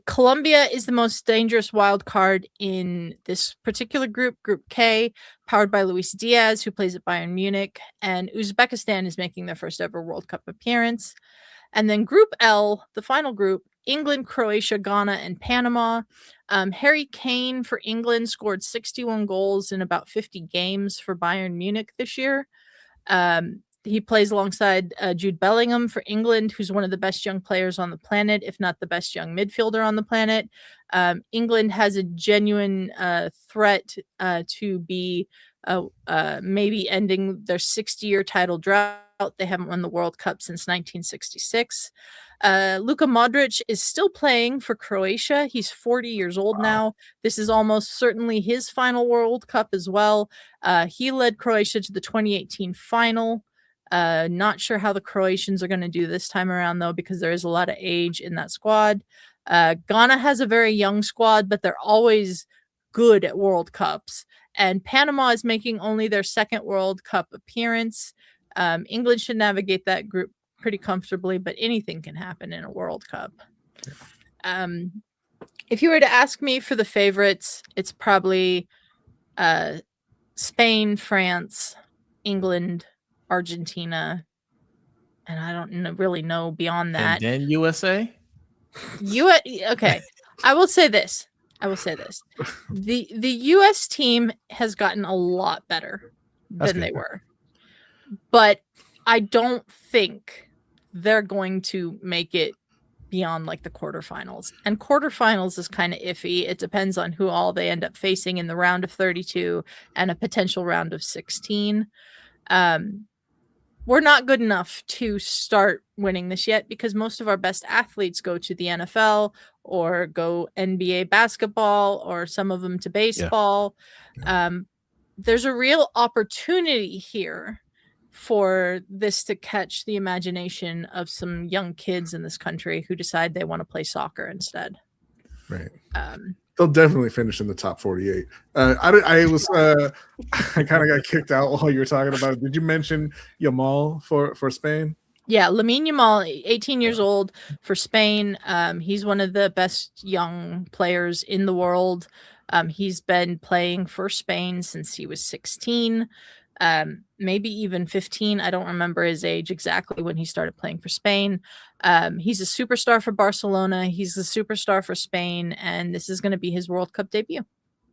Colombia is the most dangerous wild card in this particular group, Group K, powered by Luis Diaz, who plays at Bayern Munich, and Uzbekistan is making their first ever World Cup appearance. And then Group L, the final group, England, Croatia, Ghana, and Panama. Harry Kane for England scored 61 goals in about 50 games for Bayern Munich this year. He plays alongside Jude Bellingham for England, who's one of the best young players on the planet, if not the best young midfielder on the planet. England has a genuine threat to be maybe ending their 60-year title drought. They haven't won the World Cup since 1966. Luka Modric is still playing for Croatia. He's 40 years old now. This is almost certainly his final World Cup as well. He led Croatia to the 2018 final. Not sure how the Croatians are going to do this time around, though, because there is a lot of age in that squad. Ghana has a very young squad, but they're always good at World Cups. And Panama is making only their 2nd World Cup appearance. England should navigate that group pretty comfortably, but anything can happen in a World Cup. If you were to ask me for the favorites, it's probably Spain, France, England, Argentina, and I don't really know beyond that. And then USA? Okay. I will say this. The US team has gotten a lot better than they were. But I don't think they're going to make it beyond like the quarterfinals. And quarterfinals is kind of iffy. It depends on who all they end up facing in the round of 32 and a potential round of 16. We're not good enough to start winning this yet because most of our best athletes go to the NFL or go NBA basketball or some of them to baseball. Yeah. There's a real opportunity here for this to catch the imagination of some young kids in this country who decide they want to play soccer instead. Right. They'll definitely finish in the top 48. I kind of got kicked out while you were talking about it. Did you mention Yamal for Spain? Yeah, Lamine Yamal, 18 years old for Spain. He's one of the best young players in the world. He's been playing for Spain since he was 16. Maybe even 15. I don't remember his age exactly when he started playing for Spain. He's a superstar for Barcelona. He's a superstar for Spain, and this is going to be his World Cup debut.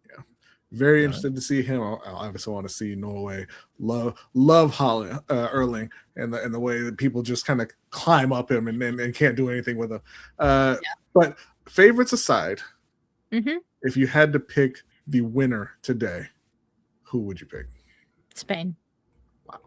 Yeah, very interested to see him. I obviously want to see Norway. Love Holland, Erling, and the way that people just kind of climb up him and can't do anything with him. But favorites aside, if you had to pick the winner today, who would you pick? Spain. Wow.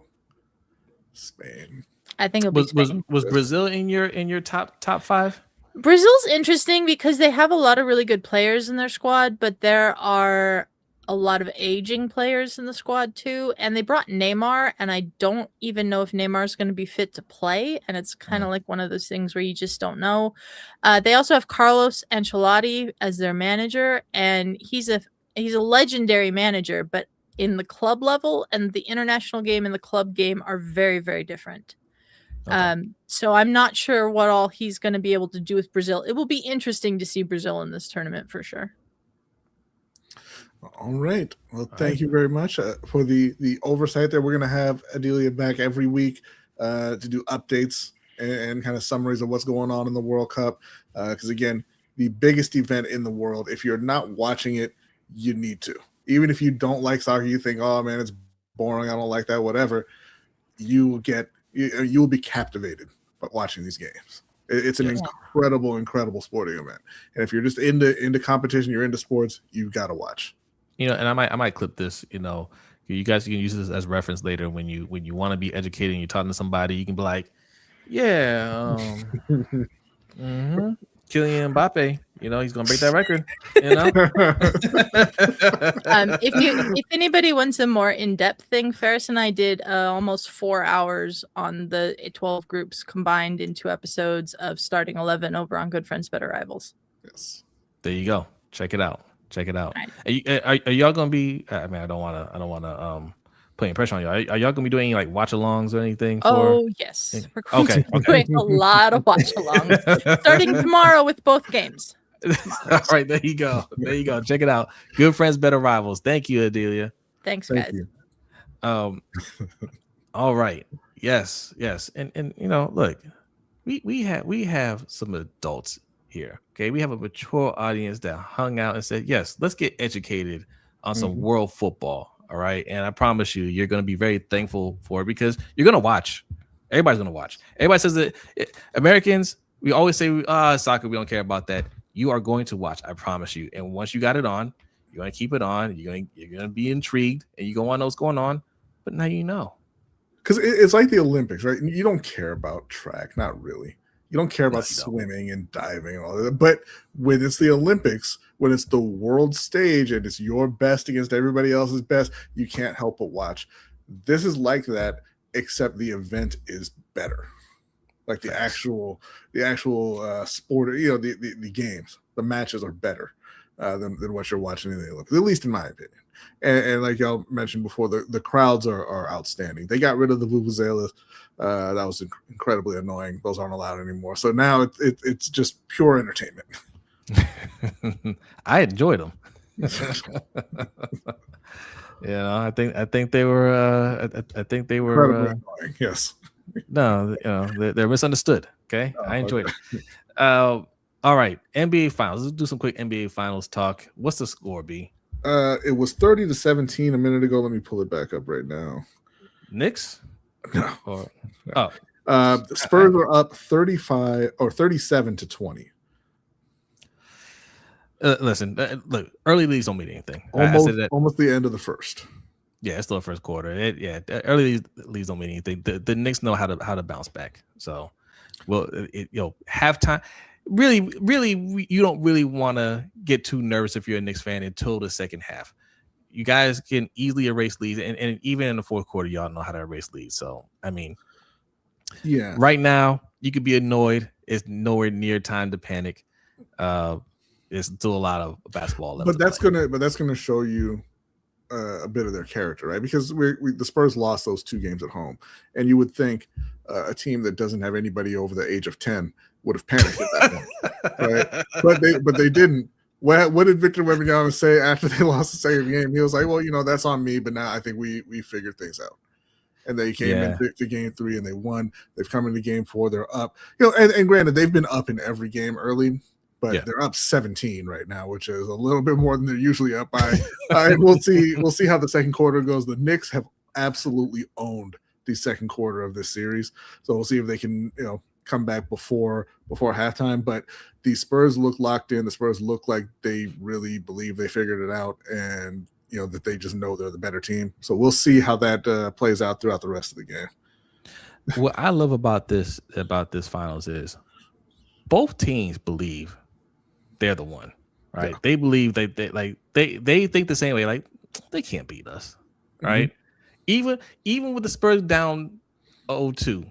Spain. I think it'll be Spain. Was Brazil in your top five? Brazil's interesting because they have a lot of really good players in their squad, but there are a lot of aging players in the squad too. And they brought Neymar, and I don't even know if Neymar is going to be fit to play. And it's kind of like one of those things where you just don't know. They also have Carlos Ancelotti as their manager, and he's a legendary manager, but in the club level and the international game and the club game are very, very different. Okay. So I'm not sure what all he's going to be able to do with Brazil. It will be interesting to see Brazil in this tournament for sure. All right. Well, thank you very much for the oversight there. We're going to have Adelia back every week to do updates and kind of summaries of what's going on in the World Cup. Because, again, the biggest event in the world, if you're not watching it, you need to. Even if you don't like soccer, you think, oh, man, it's boring, I don't like that, whatever, you will be captivated by watching these games. It's an incredible sporting event. And if you're just into competition, you're into sports, you've got to watch. And I might clip this, you guys can use this as reference later when you want to be educated and you're talking to somebody, you can be like, yeah, Kylian Mbappe, he's gonna break that record. If anybody wants a more in-depth thing, Ferris and I did almost 4 hours on the 12 groups combined in 2 episodes of Starting 11 over on Good Friends Better Rivals. Yes, there you go. Check it out. Right. Are y'all gonna be? I mean, I don't want to put any pressure on y'all. Are y'all gonna be doing any like watch-alongs or anything? Yes, we're going to be doing a lot of watch-alongs starting tomorrow with both games. All right, there you go. Check it out. Good Friends, Better Rivals. Thank you, Adelia. Thanks, guys. You. All right. Yes. And look, we have some adults here. Okay, we have a mature audience that hung out and said, yes, let's get educated on some world football. All right. And I promise you're going to be very thankful for it because you're going to watch. Everybody's going to watch. Everybody says that Americans, we always say, soccer, we don't care about that. You are going to watch. I promise you. And once you got it on, you're going to keep it on. You're going to be intrigued and you go on what's going on. But now you know. Because it's like the Olympics, right? You don't care about track. Not really. You don't care about swimming and diving and all that. But when it's the Olympics, when it's the world stage and it's your best against everybody else's best, you can't help but watch. This is like that, except the event is better. Like the actual sport, the games, the matches are better than what you're watching in the Olympics, at least in my opinion. And like y'all mentioned before, the crowds are outstanding. They got rid of the vuvuzelas. That was incredibly annoying. Those aren't allowed anymore. So now it's just pure entertainment. I enjoyed them. I think they were. I think they were. Annoying, yes. No, they're misunderstood. Okay, I enjoyed it. All right, NBA Finals. Let's do some quick NBA Finals talk. What's the score, B? It was 30-17 a minute ago. Let me pull it back up right now. Knicks? No. The Spurs are up 37-20. Listen, look, early leads don't mean anything. Almost the end of the first. Yeah, it's still the first quarter. Early leads don't mean anything. The Knicks know how to bounce back. So, halftime. Really, you don't really want to get too nervous if you're a Knicks fan until the second half. You guys can easily erase leads, and even in the fourth quarter, y'all know how to erase leads. So, I mean, yeah. Right now, you could be annoyed. It's nowhere near time to panic. There's still a lot of basketball left. But that's gonna show you a bit of their character, right? Because the Spurs lost those 2 games at home, and you would think a team that doesn't have anybody over the age of 10 would have panicked at that point, right? But they didn't. What did Victor Wembanyama say after they lost the second game? He was like, "Well, that's on me, but now I think we figured things out." And they came into game 3 and they won. They've come into game 4. They're up. And granted, they've been up in every game early, but they're up 17 right now, which is a little bit more than they're usually up by. We'll see how the second quarter goes. The Knicks have absolutely owned the second quarter of this series, so we'll see if they can come back before halftime. But the Spurs look locked in. The Spurs look like they really believe they figured it out, and that they just know they're the better team. So we'll see how that plays out throughout the rest of the game. What I love about this finals is both teams believe they're the one, right? Yeah. They believe they think the same way, like they can't beat us, right? Mm-hmm. Even with the Spurs down 0-2,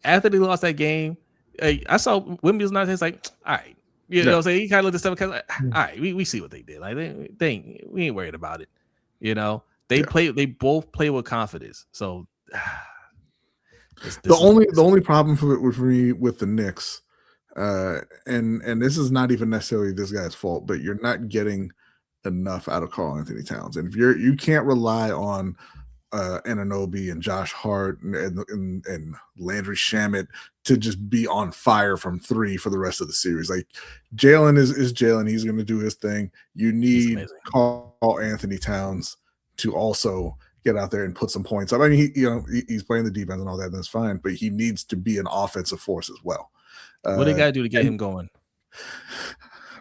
after they lost that game, I saw Wemby was not just like, all right, you know what I'm saying? He kind of looked at stuff because like, all right, we see what they did. Like we ain't worried about it. They both play with confidence. So the only problem for me with the Knicks, and this is not even necessarily this guy's fault, but you're not getting enough out of Karl Anthony Towns, and if you can't rely on Anunoby and Josh Hart and Landry Shamet to just be on fire from three for the rest of the series. Like Jalen is Jalen, he's going to do his thing. You need Karl Anthony Towns to also get out there and put some points up. I mean, he's playing the defense and all that, and that's fine, but he needs to be an offensive force as well. What they got to do to get him going?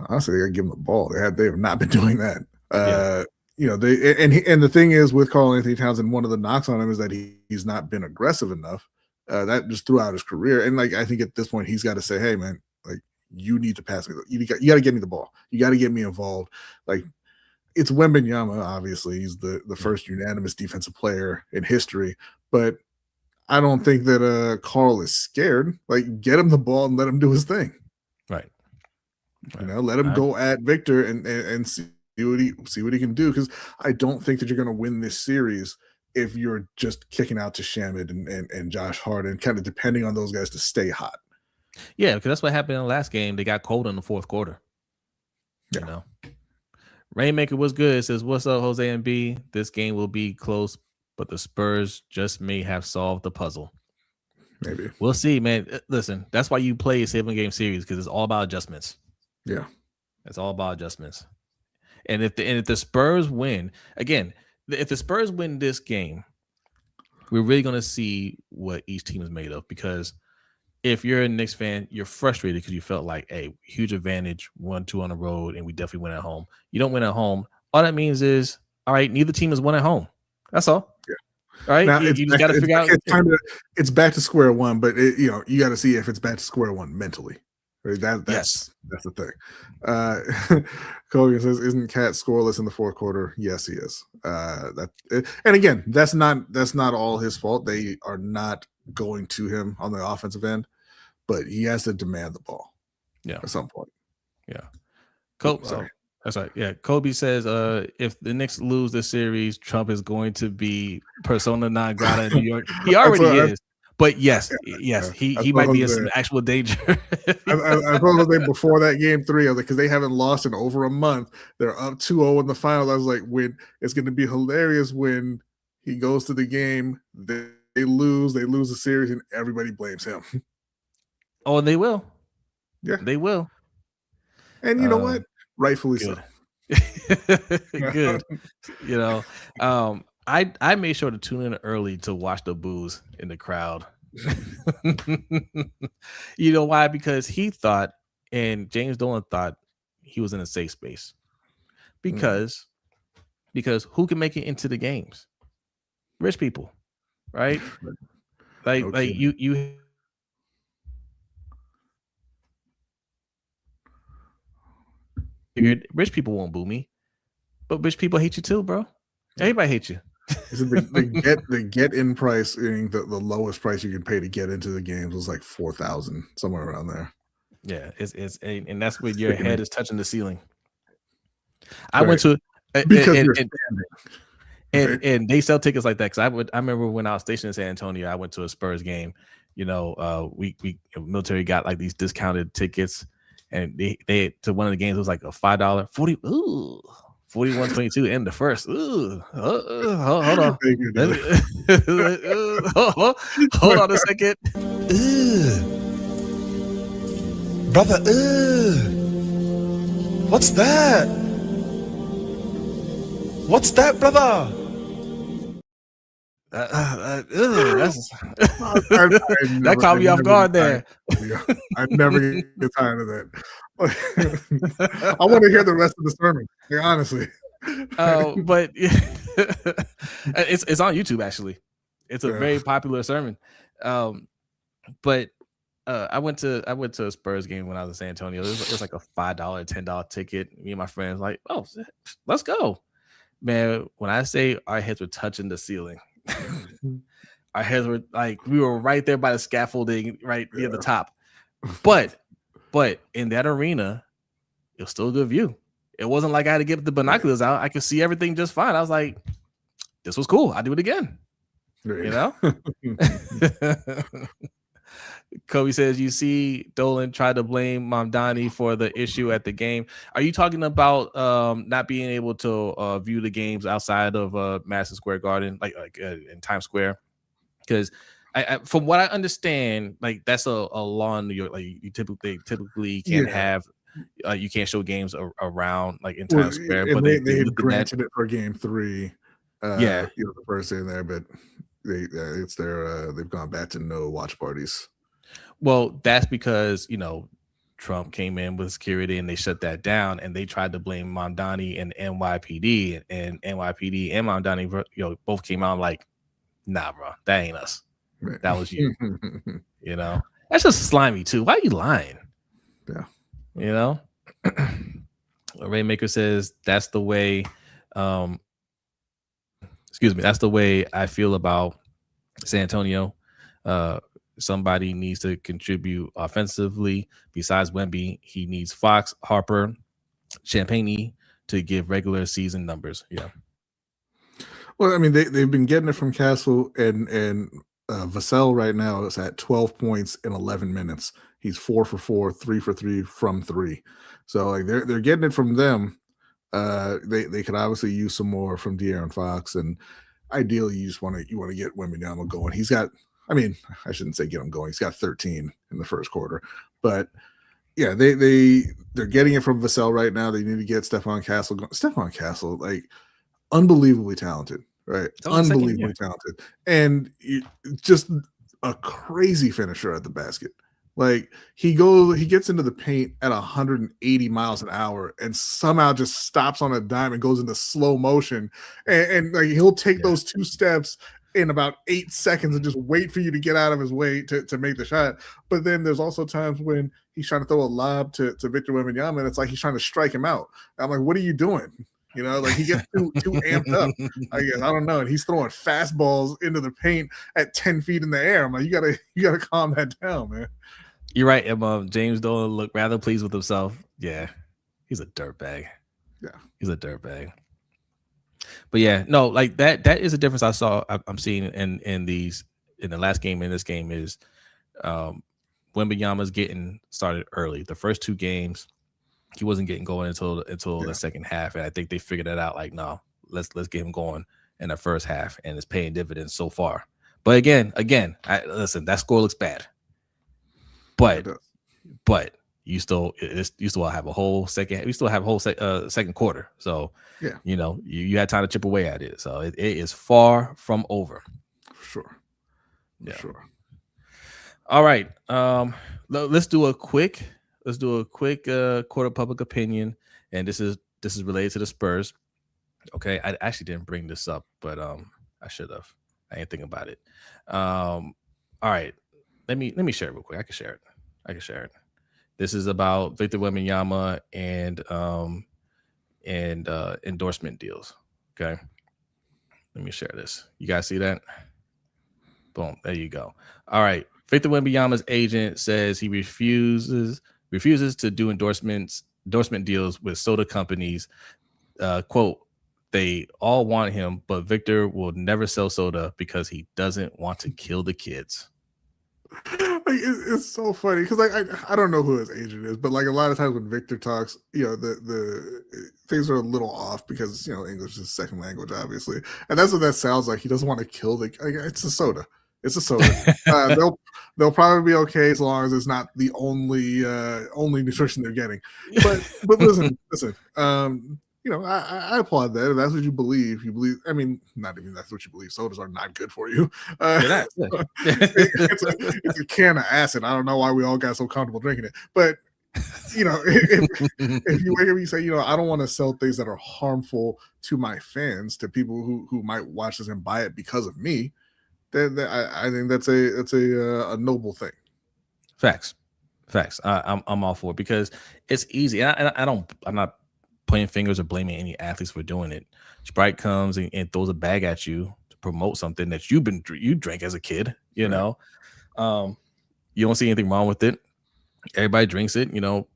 Honestly, they got to give him the ball. They have not been doing that. And the thing is with Karl Anthony Towns, and one of the knocks on him is that he's not been aggressive enough. That just throughout his career, and I think at this point he's got to say, "Hey, man, you need to pass me. You got to get me the ball. You got to get me involved." It's Wembanyama, obviously. He's the first unanimous defensive player in history, but I don't think that Karl is scared. Get him the ball and let him do his thing. Right. Let him go at Victor and see what he can do, because I don't think that you're going to win this series if you're just kicking out to Shamet and Josh Hart and kind of depending on those guys to stay hot. Yeah, because that's what happened in the last game. They got cold in the fourth quarter. Yeah. Rainmaker was good. It says, "What's up, Jose and B? This game will be close, but the Spurs just may have solved the puzzle." Maybe. We'll see, man. Listen, that's why you play a 7-game series, because it's all about adjustments. Yeah. It's all about adjustments. And if the Spurs win, again, if the Spurs win this game, we're really going to see what each team is made of. Because if you're a Knicks fan, you're frustrated because you felt like, hey, huge advantage, 1-2 on the road, and we definitely win at home. You don't win at home. All that means is, all right, neither team has won at home. That's all. Yeah. All right. Now, you just got to figure out. It's back to square one, but you got to see if it's back to square one mentally. Right? That's the thing. Kogan says, "Isn't Cat scoreless in the fourth quarter?" Yes, he is. And again, that's not all his fault. They are not going to him on the offensive end, but he has to demand the ball. Yeah, at some point. Yeah. That's right. Yeah. Kobe says, if the Knicks lose this series, Trump is going to be persona non grata in New York. He already is. But yes, he might be in some actual danger. I told them before that game 3, I was like, because they haven't lost in over a month. They're up 2-0 in the finals. I was like, it's going to be hilarious when he goes to the game, they lose the series, and everybody blames him. Oh, and they will. Yeah, they will. And you know what? Rightfully so. Good. I made sure to tune in early to watch the boos in the crowd. You know why? Because he thought, and James Dolan thought, he was in a safe space. Because who can make it into the games? Rich people, right? You. Rich people won't boo me, but rich people hate you too, bro. Everybody hates you. The get-in price, the lowest price you can pay to get into the games was like $4,000, somewhere around there. Yeah, and that's where your head is touching the ceiling. I went to and they sell tickets like that, because I remember when I was stationed in San Antonio, I went to a Spurs game. We military got like these discounted tickets, and they to one of the games it was like a $5 41-22 in the first. Hold on. Hold on a second. Brother, what's that? What's that, brother? That caught me off guard there. I never get tired of that. I want to hear the rest of the sermon. Honestly. But it's on YouTube actually. It's a very popular sermon. But I went to a Spurs game when I was in San Antonio. It was like a $5, $10 ticket. Me and my friends like, oh, let's go, man. When I say our heads were touching the ceiling, our heads were like we were right there by the scaffolding, right near the top. But in that arena, it was still a good view. It wasn't like I had to get the binoculars out. I could see everything just fine. I was like, this was cool. I'll do it again. You know? Kobe says, you see Dolan tried to blame Mamdani for the issue at the game. Are you talking about not being able to view the games outside of Madison Square Garden, like in Times Square? Because from what I understand, like that's a law in New York. Like you typically can't have you can't show games around like in Times Square. But they had granted it for Game 3. The first day in there, but it's their they've gone back to no watch parties. Well, that's because Trump came in with security and they shut that down, and they tried to blame Mamdani and NYPD, and NYPD and Mamdani both came out like, nah, bro, that ain't us. That was you. That's just slimy too. Why are you lying? Yeah. Rainmaker says that's the way. That's the way I feel about San Antonio. Somebody needs to contribute offensively. Besides Wemby, he needs Fox, Harper, Champagne to give regular season numbers. Yeah. Well, I mean, they've been getting it from Castle, and Vassell right now is at 12 points in 11 minutes. He's 4 for 4, 3 for 3 from 3. So like they're getting it from them. They could obviously use some more from De'Aaron Fox, and ideally you want to get Wembanyama going. He's got, I mean, I shouldn't say get him going. He's got 13 in the first quarter, but yeah, they're getting it from Vassell right now. They need to get Stephon Castle going. Stephon Castle, like unbelievably talented, right? Unbelievably talented, and just a crazy finisher at the basket. Like he gets into the paint at 180 miles an hour and somehow just stops on a dime and goes into slow motion. And like he'll take those 2 steps in about 8 seconds and just wait for you to get out of his way to make the shot. But then there's also times when he's trying to throw a lob to Victor Wembanyama, and it's like he's trying to strike him out. I'm like, what are you doing? Like he gets too amped up. I guess I don't know. And he's throwing fastballs into the paint at 10 feet in the air. I'm like, you gotta calm that down, man. You're right, Emma. James Dolan looked rather pleased with himself. Yeah, he's a dirtbag. Yeah, he's a dirtbag. But yeah, no, like that is a difference I'm seeing in the last game and this game is Wembanyama's getting started early. The first 2 games, he wasn't getting going until the second half, and I think they figured that out. Like, no, let's get him going in the first half, and it's paying dividends so far. But again, listen, that score looks bad. But you still have a whole second. We still have a whole second quarter. So you had time to chip away at it. So it is far from over. For sure. Yeah. Sure. All right. Let's do a quick court of public opinion, and this is related to the Spurs. Okay, I actually didn't bring this up, but I should have. I ain't thinking about it. All right. Let me share it real quick. I can share it. This is about Victor Wembanyama and endorsement deals. Okay. Let me share this. You guys see that? Boom. There you go. All right. Victor Wembanyama's agent says he refuses to do endorsement deals with soda companies. Quote, they all want him, but Victor will never sell soda because he doesn't want to kill the kids. Like it's so funny because like I don't know who his agent is, but like a lot of times when Victor talks, the things are a little off because English is second language, obviously, and that's what that sounds like. He doesn't want to kill it's a soda. It's a soda. They'll probably be okay as long as it's not the only nutrition they're getting. But listen. I applaud that. If that's what you believe, I mean, not even that's what you believe. Sodas are not good for you. It's a can of acid. I don't know why we all got so comfortable drinking it. But if you wake up and you say, I don't want to sell things that are harmful to my fans, to people who might watch this and buy it because of me, then I think that's a noble thing. Facts. I'm all for it because it's easy. And I'm not pointing fingers or blaming any athletes for doing it. Sprite comes and throws a bag at you to promote something that you drank as a kid. You know, you don't see anything wrong with it. Everybody drinks it,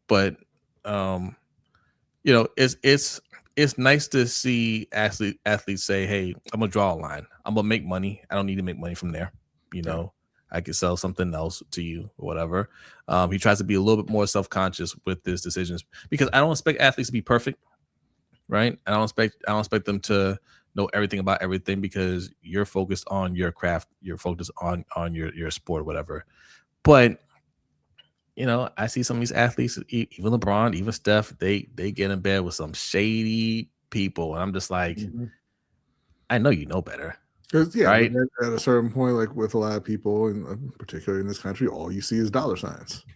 but it's nice to see athletes say, hey, I'm gonna draw a line. I'm gonna make money. I don't need to make money from there. I could sell something else to you or whatever. He tries to be a little bit more self-conscious with his decisions because I don't expect athletes to be perfect, right? I don't expect them to know everything about everything because you're focused on your craft, you're focused on your sport or whatever. But I see some of these athletes, even LeBron, even Steph, they get in bed with some shady people, and I'm just like, I know you know better. Because right? at a certain point, like with a lot of people, and particularly in this country, all you see is dollar signs.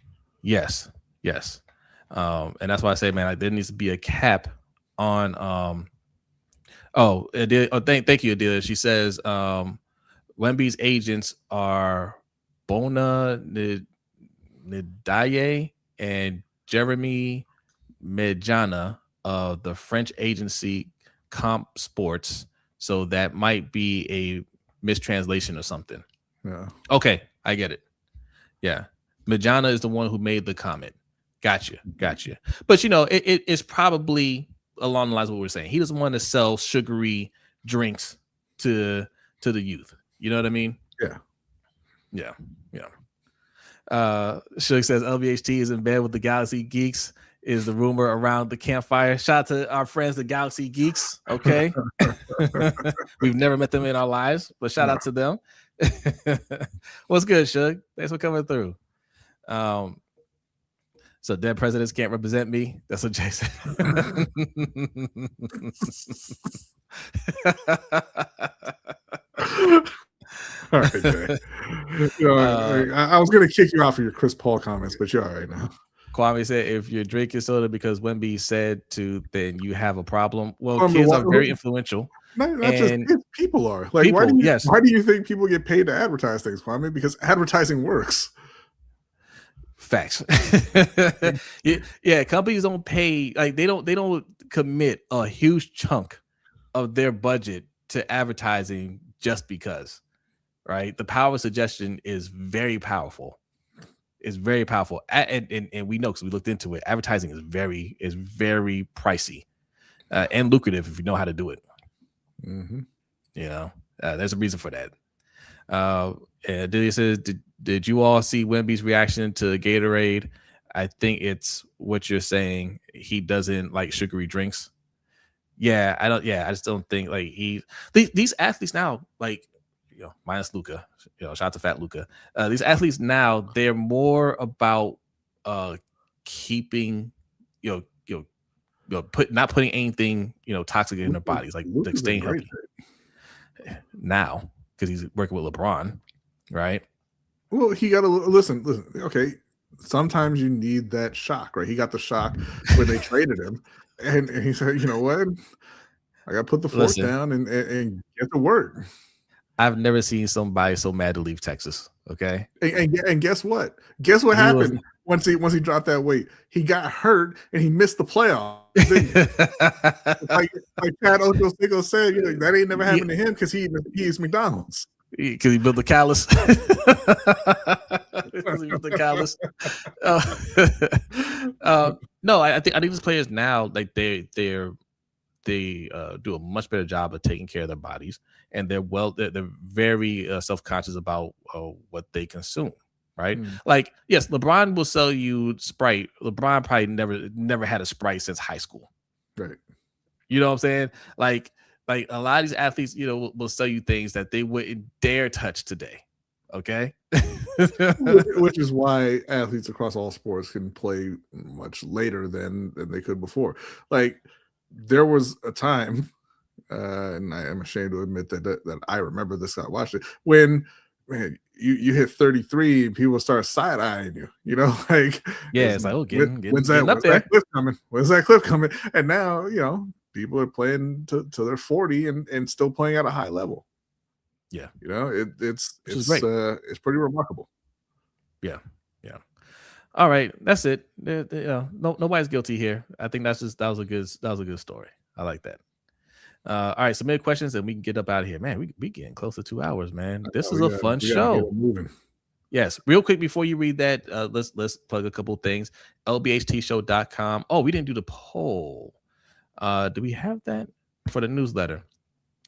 Yes. And that's why I say, man, there needs to be a cap on. Thank you, Adelia. She says, Wemby's agents are Bona Nidaye and Jeremy Medjana of the French agency Comp Sports. So that might be a mistranslation or something. Yeah. Okay, I get it. Yeah. Medjana is the one who made the comment. Gotcha. But it's probably along the lines of what we're saying. He doesn't want to sell sugary drinks to the youth. You know what I mean? Yeah. Shug says LBHT is in bed with the Galaxy Geeks. Is the rumor around the campfire. Shout out to our friends, the Galaxy Geeks. Okay. We've never met them in our lives, but shout out to them. What's good, Shug? Thanks for coming through. So dead presidents can't represent me. That's what Jay said. All right, Jay. I was going to kick you off of your Chris Paul comments, but you're all right now. Kwame said, if you're drinking soda because Wemby said to, then you have a problem. Well, kids are very influential. Not just kids, people are. Like, people, why do you think people get paid to advertise things, Kwame? Because advertising works. Facts. Companies don't pay, like they don't commit a huge chunk of their budget to advertising just because, right? The power of suggestion is very powerful. It's very powerful, and we know because we looked into it. Advertising is very pricey and lucrative if you know how to do it. There's a reason for that. Delia says, did you all see Wemby's reaction to Gatorade? I think it's what you're saying. He doesn't like sugary drinks. Yeah, I don't. Yeah, I just don't think like these athletes now, like minus Luka. Shout out to Fat Luka. These athletes now, they're more about keeping not putting anything toxic in their bodies, like staying healthy. Now, because he's working with LeBron, right? Well, he got to listen. Okay, sometimes you need that shock, right? He got the shock when they traded him, and he said, "You know what? I got to put the fork down and get to work." I've never seen somebody so mad to leave Texas. Okay, and guess what? Guess what happened once he dropped that weight? He got hurt and he missed the playoffs. like Pat Ochocinco said, that ain't never happened to him because he eats McDonald's. Because he built the callus. No, I think these players now, like they do a much better job of taking care of their bodies, and they're very self-conscious about what they consume. Right? Like, yes, LeBron will sell you Sprite. LeBron probably never had a Sprite since high school. Right. You know what I'm saying? Like a lot of these athletes, will sell you things that they wouldn't dare touch today. Okay. Which is why athletes across all sports can play much later than they could before. Like, there was a time, and I am ashamed to admit that I remember this. I watched it when man, you hit 33 and people start side eyeing you, like it's like, oh, when's that clip coming? When's that clip coming? And now, people are playing till they're 40 and still playing at a high level. Yeah. It's great. It's pretty remarkable. Yeah. All right, that's it. Nobody's guilty here. I think that was a good story. I like that. All right, submit questions and we can get up out of here, man. We getting close to 2 hours, man. This is a fun show. Moving. Yes, real quick before you read that, let's plug a couple things. LBHTShow.com. Oh, we didn't do the poll. Do we have that for the newsletter?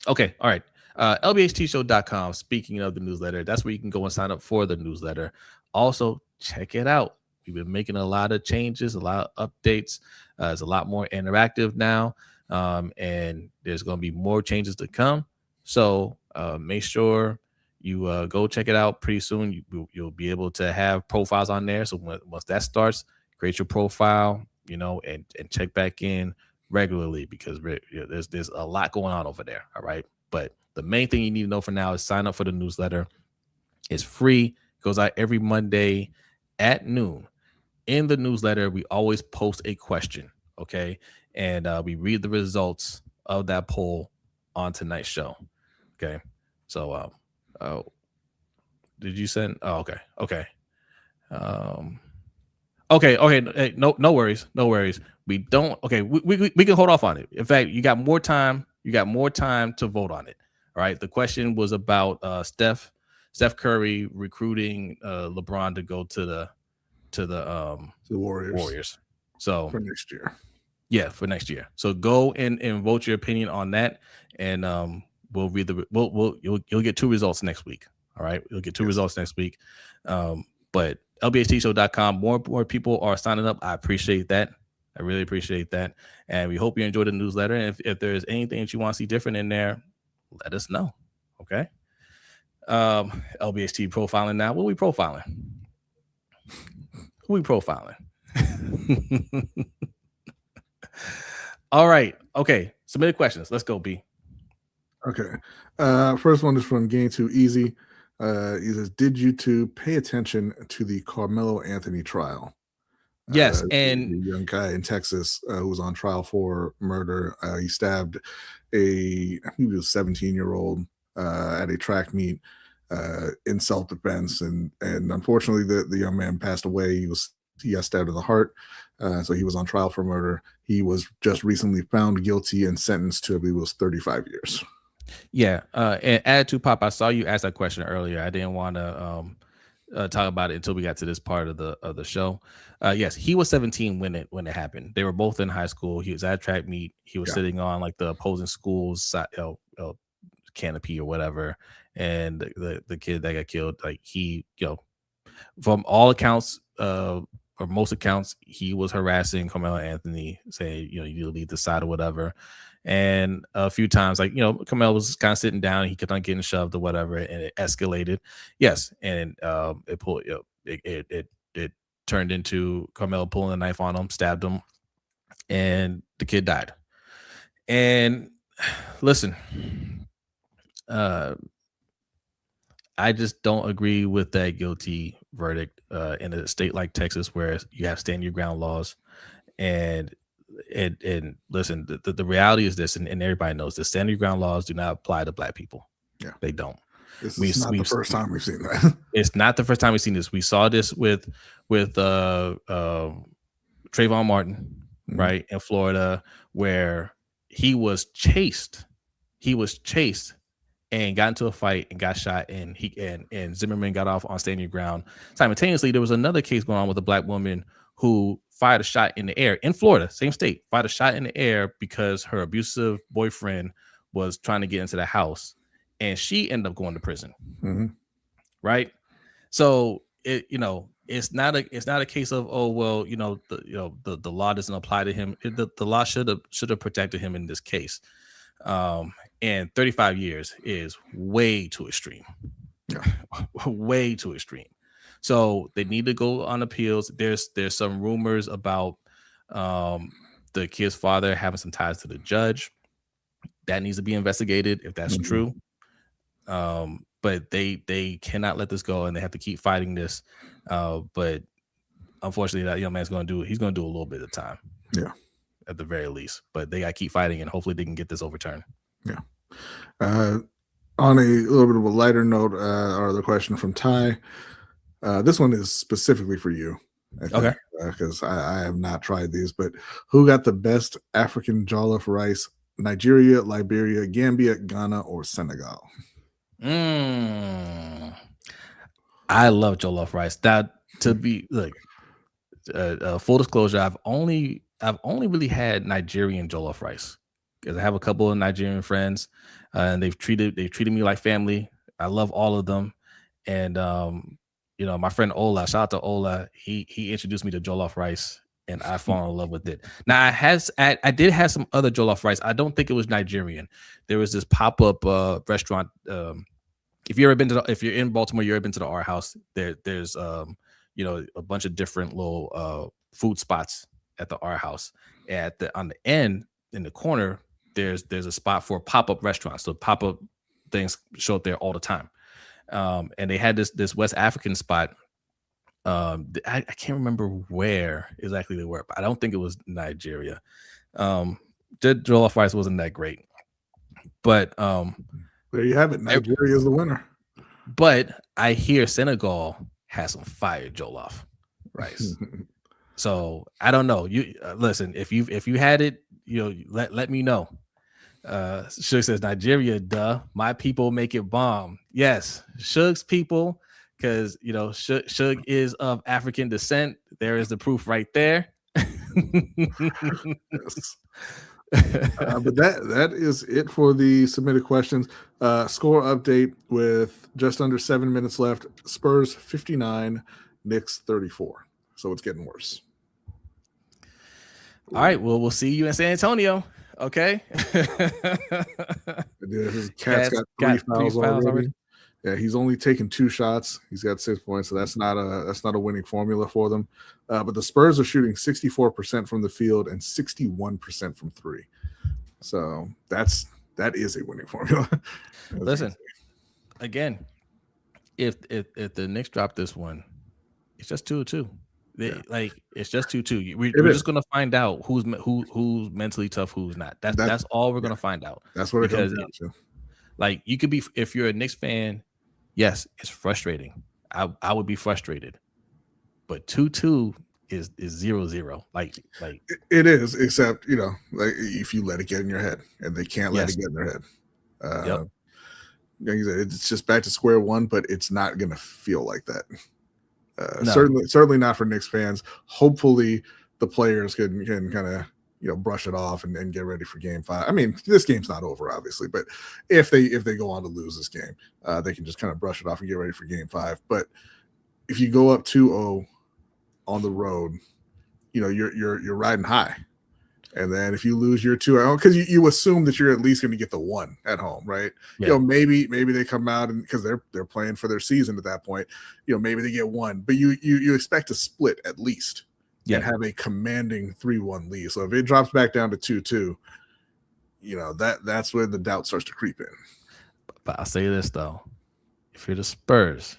Okay, all right. LBHTShow.com. Speaking of the newsletter, that's where you can go and sign up for the newsletter. Also, check it out. We've been making a lot of changes, a lot of updates. It's a lot more interactive now, and there's going to be more changes to come. So make sure you go check it out. Pretty soon, you'll be able to have profiles on there. So once that starts, create your profile, and check back in regularly because there's a lot going on over there. All right, but the main thing you need to know for now is sign up for the newsletter. It's free. Goes out every Monday at noon. In the newsletter, we always post a question, okay? And we read the results of that poll on tonight's show, okay? So, did you send? Oh, okay. Okay. No worries. We don't. Okay, we can hold off on it. In fact, you got more time. You got more time to vote on it. All right. The question was about Steph Curry recruiting LeBron to go to the Warriors. So for next year. Yeah, for next year. So go and vote your opinion on that, and we'll read you'll get 2 results next week. All right, you'll get 2 results next week. But LBHTShow.com, more people are signing up. I appreciate that. I really appreciate that, and we hope you enjoy the newsletter. And if there's anything that you want to see different in there, let us know. Okay. LBHT profiling now. What are we profiling? Who we profiling? All right. Okay. Submitted questions. Let's go, B. Okay. First one is from Game Too Easy. He says, did you two pay attention to the Carmelo Anthony trial? Yes. And the young guy in Texas who was on trial for murder. He stabbed I think he was a 17-year-old at a track meet in self-defense. And unfortunately, the young man passed away. He got stabbed in the heart. So he was on trial for murder. He was just recently found guilty and sentenced to, I believe it was 35 years. Yeah. And add to Pop, I saw you ask that question earlier. I didn't want to talk about it until we got to this part of the show. Yes, he was 17 when it happened. They were both in high school. He was at a track meet. He was sitting on like the opposing school's canopy or whatever. And the kid that got killed, like he, from all accounts, or most accounts, he was harassing Carmelo Anthony, saying, you need to leave the side or whatever. And a few times, like, Carmelo was kind of sitting down, he kept on getting shoved or whatever, and it escalated. Yes. And it pulled, it turned into Carmelo pulling a knife on him, stabbed him, and the kid died. And listen, I just don't agree with that guilty verdict in a state like Texas, where you have stand your ground laws. And listen, the reality is this, and everybody knows this: stand your ground laws do not apply to Black people. Yeah, they don't. This is not the first time we've seen that. It's not the first time we've seen this. We saw this with Trayvon Martin, right, in Florida, where he was chased. And got into a fight and got shot, and Zimmerman got off on stand your ground. Simultaneously, there was another case going on with a Black woman who fired a shot in the air in Florida, same state, fired a shot in the air because her abusive boyfriend was trying to get into the house, and she ended up going to prison. Mm-hmm. Right. So it's not a case of, oh, well, the law doesn't apply to him. The law should have protected him in this case. And 35 years is way too extreme. Yeah. Way too extreme. So they need to go on appeals. There's some rumors about the kid's father having some ties to the judge. That needs to be investigated if that's true. but they cannot let this go, and they have to keep fighting this. But unfortunately, that young man's going to do. He's going to do a little bit of time. Yeah, at the very least. But they got to keep fighting, and hopefully they can get this overturned. Yeah. On a little bit of a lighter note, our other question from Ty. This one is specifically for you. Okay. Because I have not tried these, but who got the best African jollof rice? Nigeria, Liberia, Gambia, Ghana, or Senegal? I love jollof rice. That to be full disclosure, I've only really had Nigerian jollof rice because I have a couple of Nigerian friends, and they've treated me like family. I love all of them, and my friend Ola, shout out to Ola. He introduced me to jollof rice, and I fall in love with it. Now I did have some other jollof rice. I don't think it was Nigerian. There was this pop-up restaurant. If you're in Baltimore, you've ever been to the Art House. There's a bunch of different little food spots at the Art House. On the end in the corner, there's a spot for pop-up restaurants. So pop-up things show up there all the time. And they had this West African spot. I can't remember where exactly they were, but I don't think it was Nigeria. The jollof rice wasn't that great, but there you have it. Nigeria is the winner. But I hear Senegal has some fire jollof rice. So I don't know. You listen, if you had it, let me know. Suge says Nigeria, duh. My people make it bomb. Yes, Suge's people, because Suge is of African descent. There is the proof right there. Yes. But that is it for the submitted questions. Score update with just under 7 minutes left. Spurs 59, Knicks 34. So it's getting worse. All right. Well, we'll see you in San Antonio. Okay. His Cat's got three fouls already. Yeah, he's only taken 2 shots. He's got 6 points, so that's not a winning formula for them. But the Spurs are shooting 64% from the field and 61% from 3. So that is a winning formula. Listen, again, if the Knicks drop this one, it's just 2-2. It's just 2-2. We're just gonna find out who's mentally tough, who's not. That's all we're gonna find out. That's what it comes down to. Like, you could be, if you're a Knicks fan, yes, it's frustrating. I would be frustrated, but 2-2 is 0-0. Like it is, except if you let it get in your head, and they can't let it get in their head. Yep. Like you said, it's just back to square one, but it's not gonna feel like that. No. Certainly not for Knicks fans. Hopefully, the players can kind of brush it off and get ready for Game 5. I mean, this game's not over, obviously, but if they go on to lose this game, they can just kind of brush it off and get ready for Game 5. But if you go up 2-0 on the road, you're riding high, and then if you lose your 2-0, because you assume that you're at least going to get the 1 at home, right? Yeah. Maybe they come out, and because they're playing for their season at that point, maybe they get 1, but you expect to split at least. Yeah. And have a commanding 3-1 lead. So if it drops back down to 2-2, that's where the doubt starts to creep in. But I'll say this though: if you're the Spurs,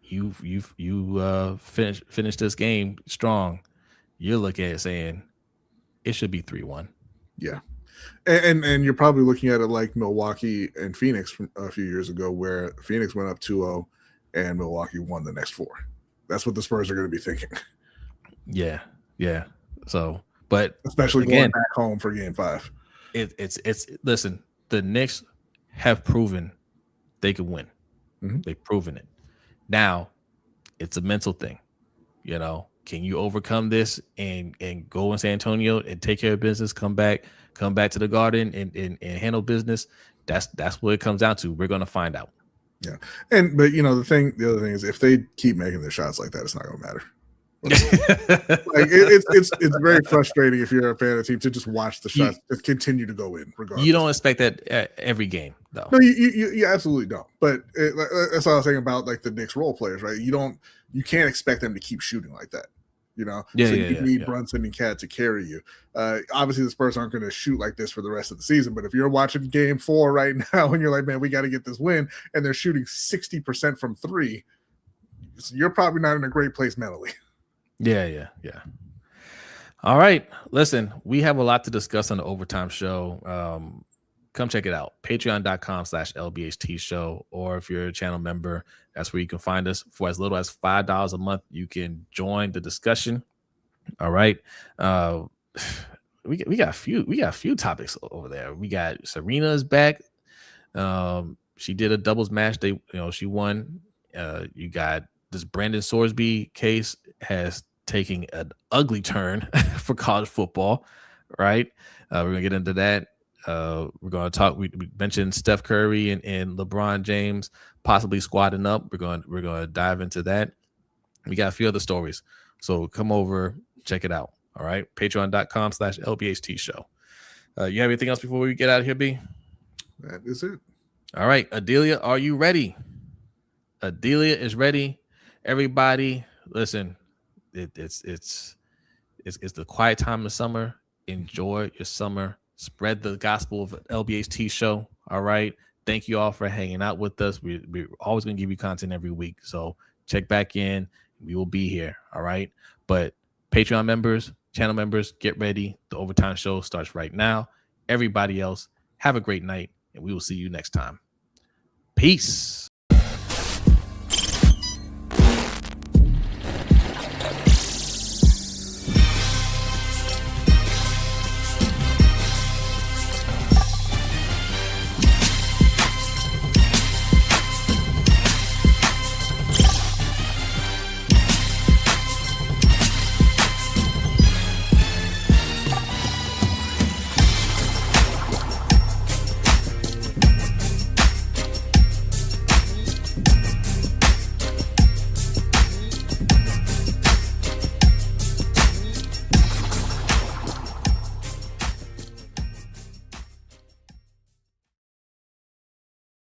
you finish this game strong. You're looking at it saying it should be 3-1. Yeah, and you're probably looking at it like Milwaukee and Phoenix from a few years ago, where Phoenix went up 2-0 and Milwaukee won the next 4. That's what the Spurs are going to be thinking. Yeah. So, but especially going back home for Game 5, it's listen. The Knicks have proven they can win. Mm-hmm. They've proven it. Now, it's a mental thing. Can you overcome this and go in San Antonio and take care of business? Come back to the Garden and handle business. That's what it comes down to. We're gonna find out. Yeah, but the other thing is, if they keep making their shots like that, it's not gonna matter. It's very frustrating if you're a fan of the team to just watch the shots just continue to go in regardless. You don't expect that every game, though. No, you absolutely don't. But that's what I was saying about like the Knicks role players, right? You can't expect them to keep shooting like that. You know, Yeah, so yeah, you yeah, need yeah. Brunson and Cat to carry you. Obviously, the Spurs aren't going to shoot like this for the rest of the season. But if you're watching Game 4 right now and you're like, man, we got to get this win, and they're shooting 60% from three, you're probably not in a great place mentally. Yeah. All right. Listen, we have a lot to discuss on the Overtime Show. Come check it out. Patreon.com/LBHTShow. Or if you're a channel member, that's where you can find us. For as little as $5 a month, you can join the discussion. All right. We got a few topics over there. We got Serena's back. She did a doubles match. She won. You got this Brandon Sorsby case has taken an ugly turn for college football, right? We're gonna get into that. We're gonna talk. We mentioned Steph Curry and LeBron James possibly squatting up. We're gonna dive into that. We got a few other stories, so come over, check it out. All right, Patreon.com/LBHTShow. You have anything else before we get out of here, B? That is it. All right, Adelia, are you ready? Adelia is ready. Everybody, listen. It's the quiet time of summer. Enjoy your summer. Spread the gospel of LBHT show. All right. Thank you all for hanging out with us. We're always going to give you content every week. So check back in. We will be here. All right. But Patreon members, channel members, get ready. The Overtime Show starts right now. Everybody else, have a great night, and we will see you next time. Peace.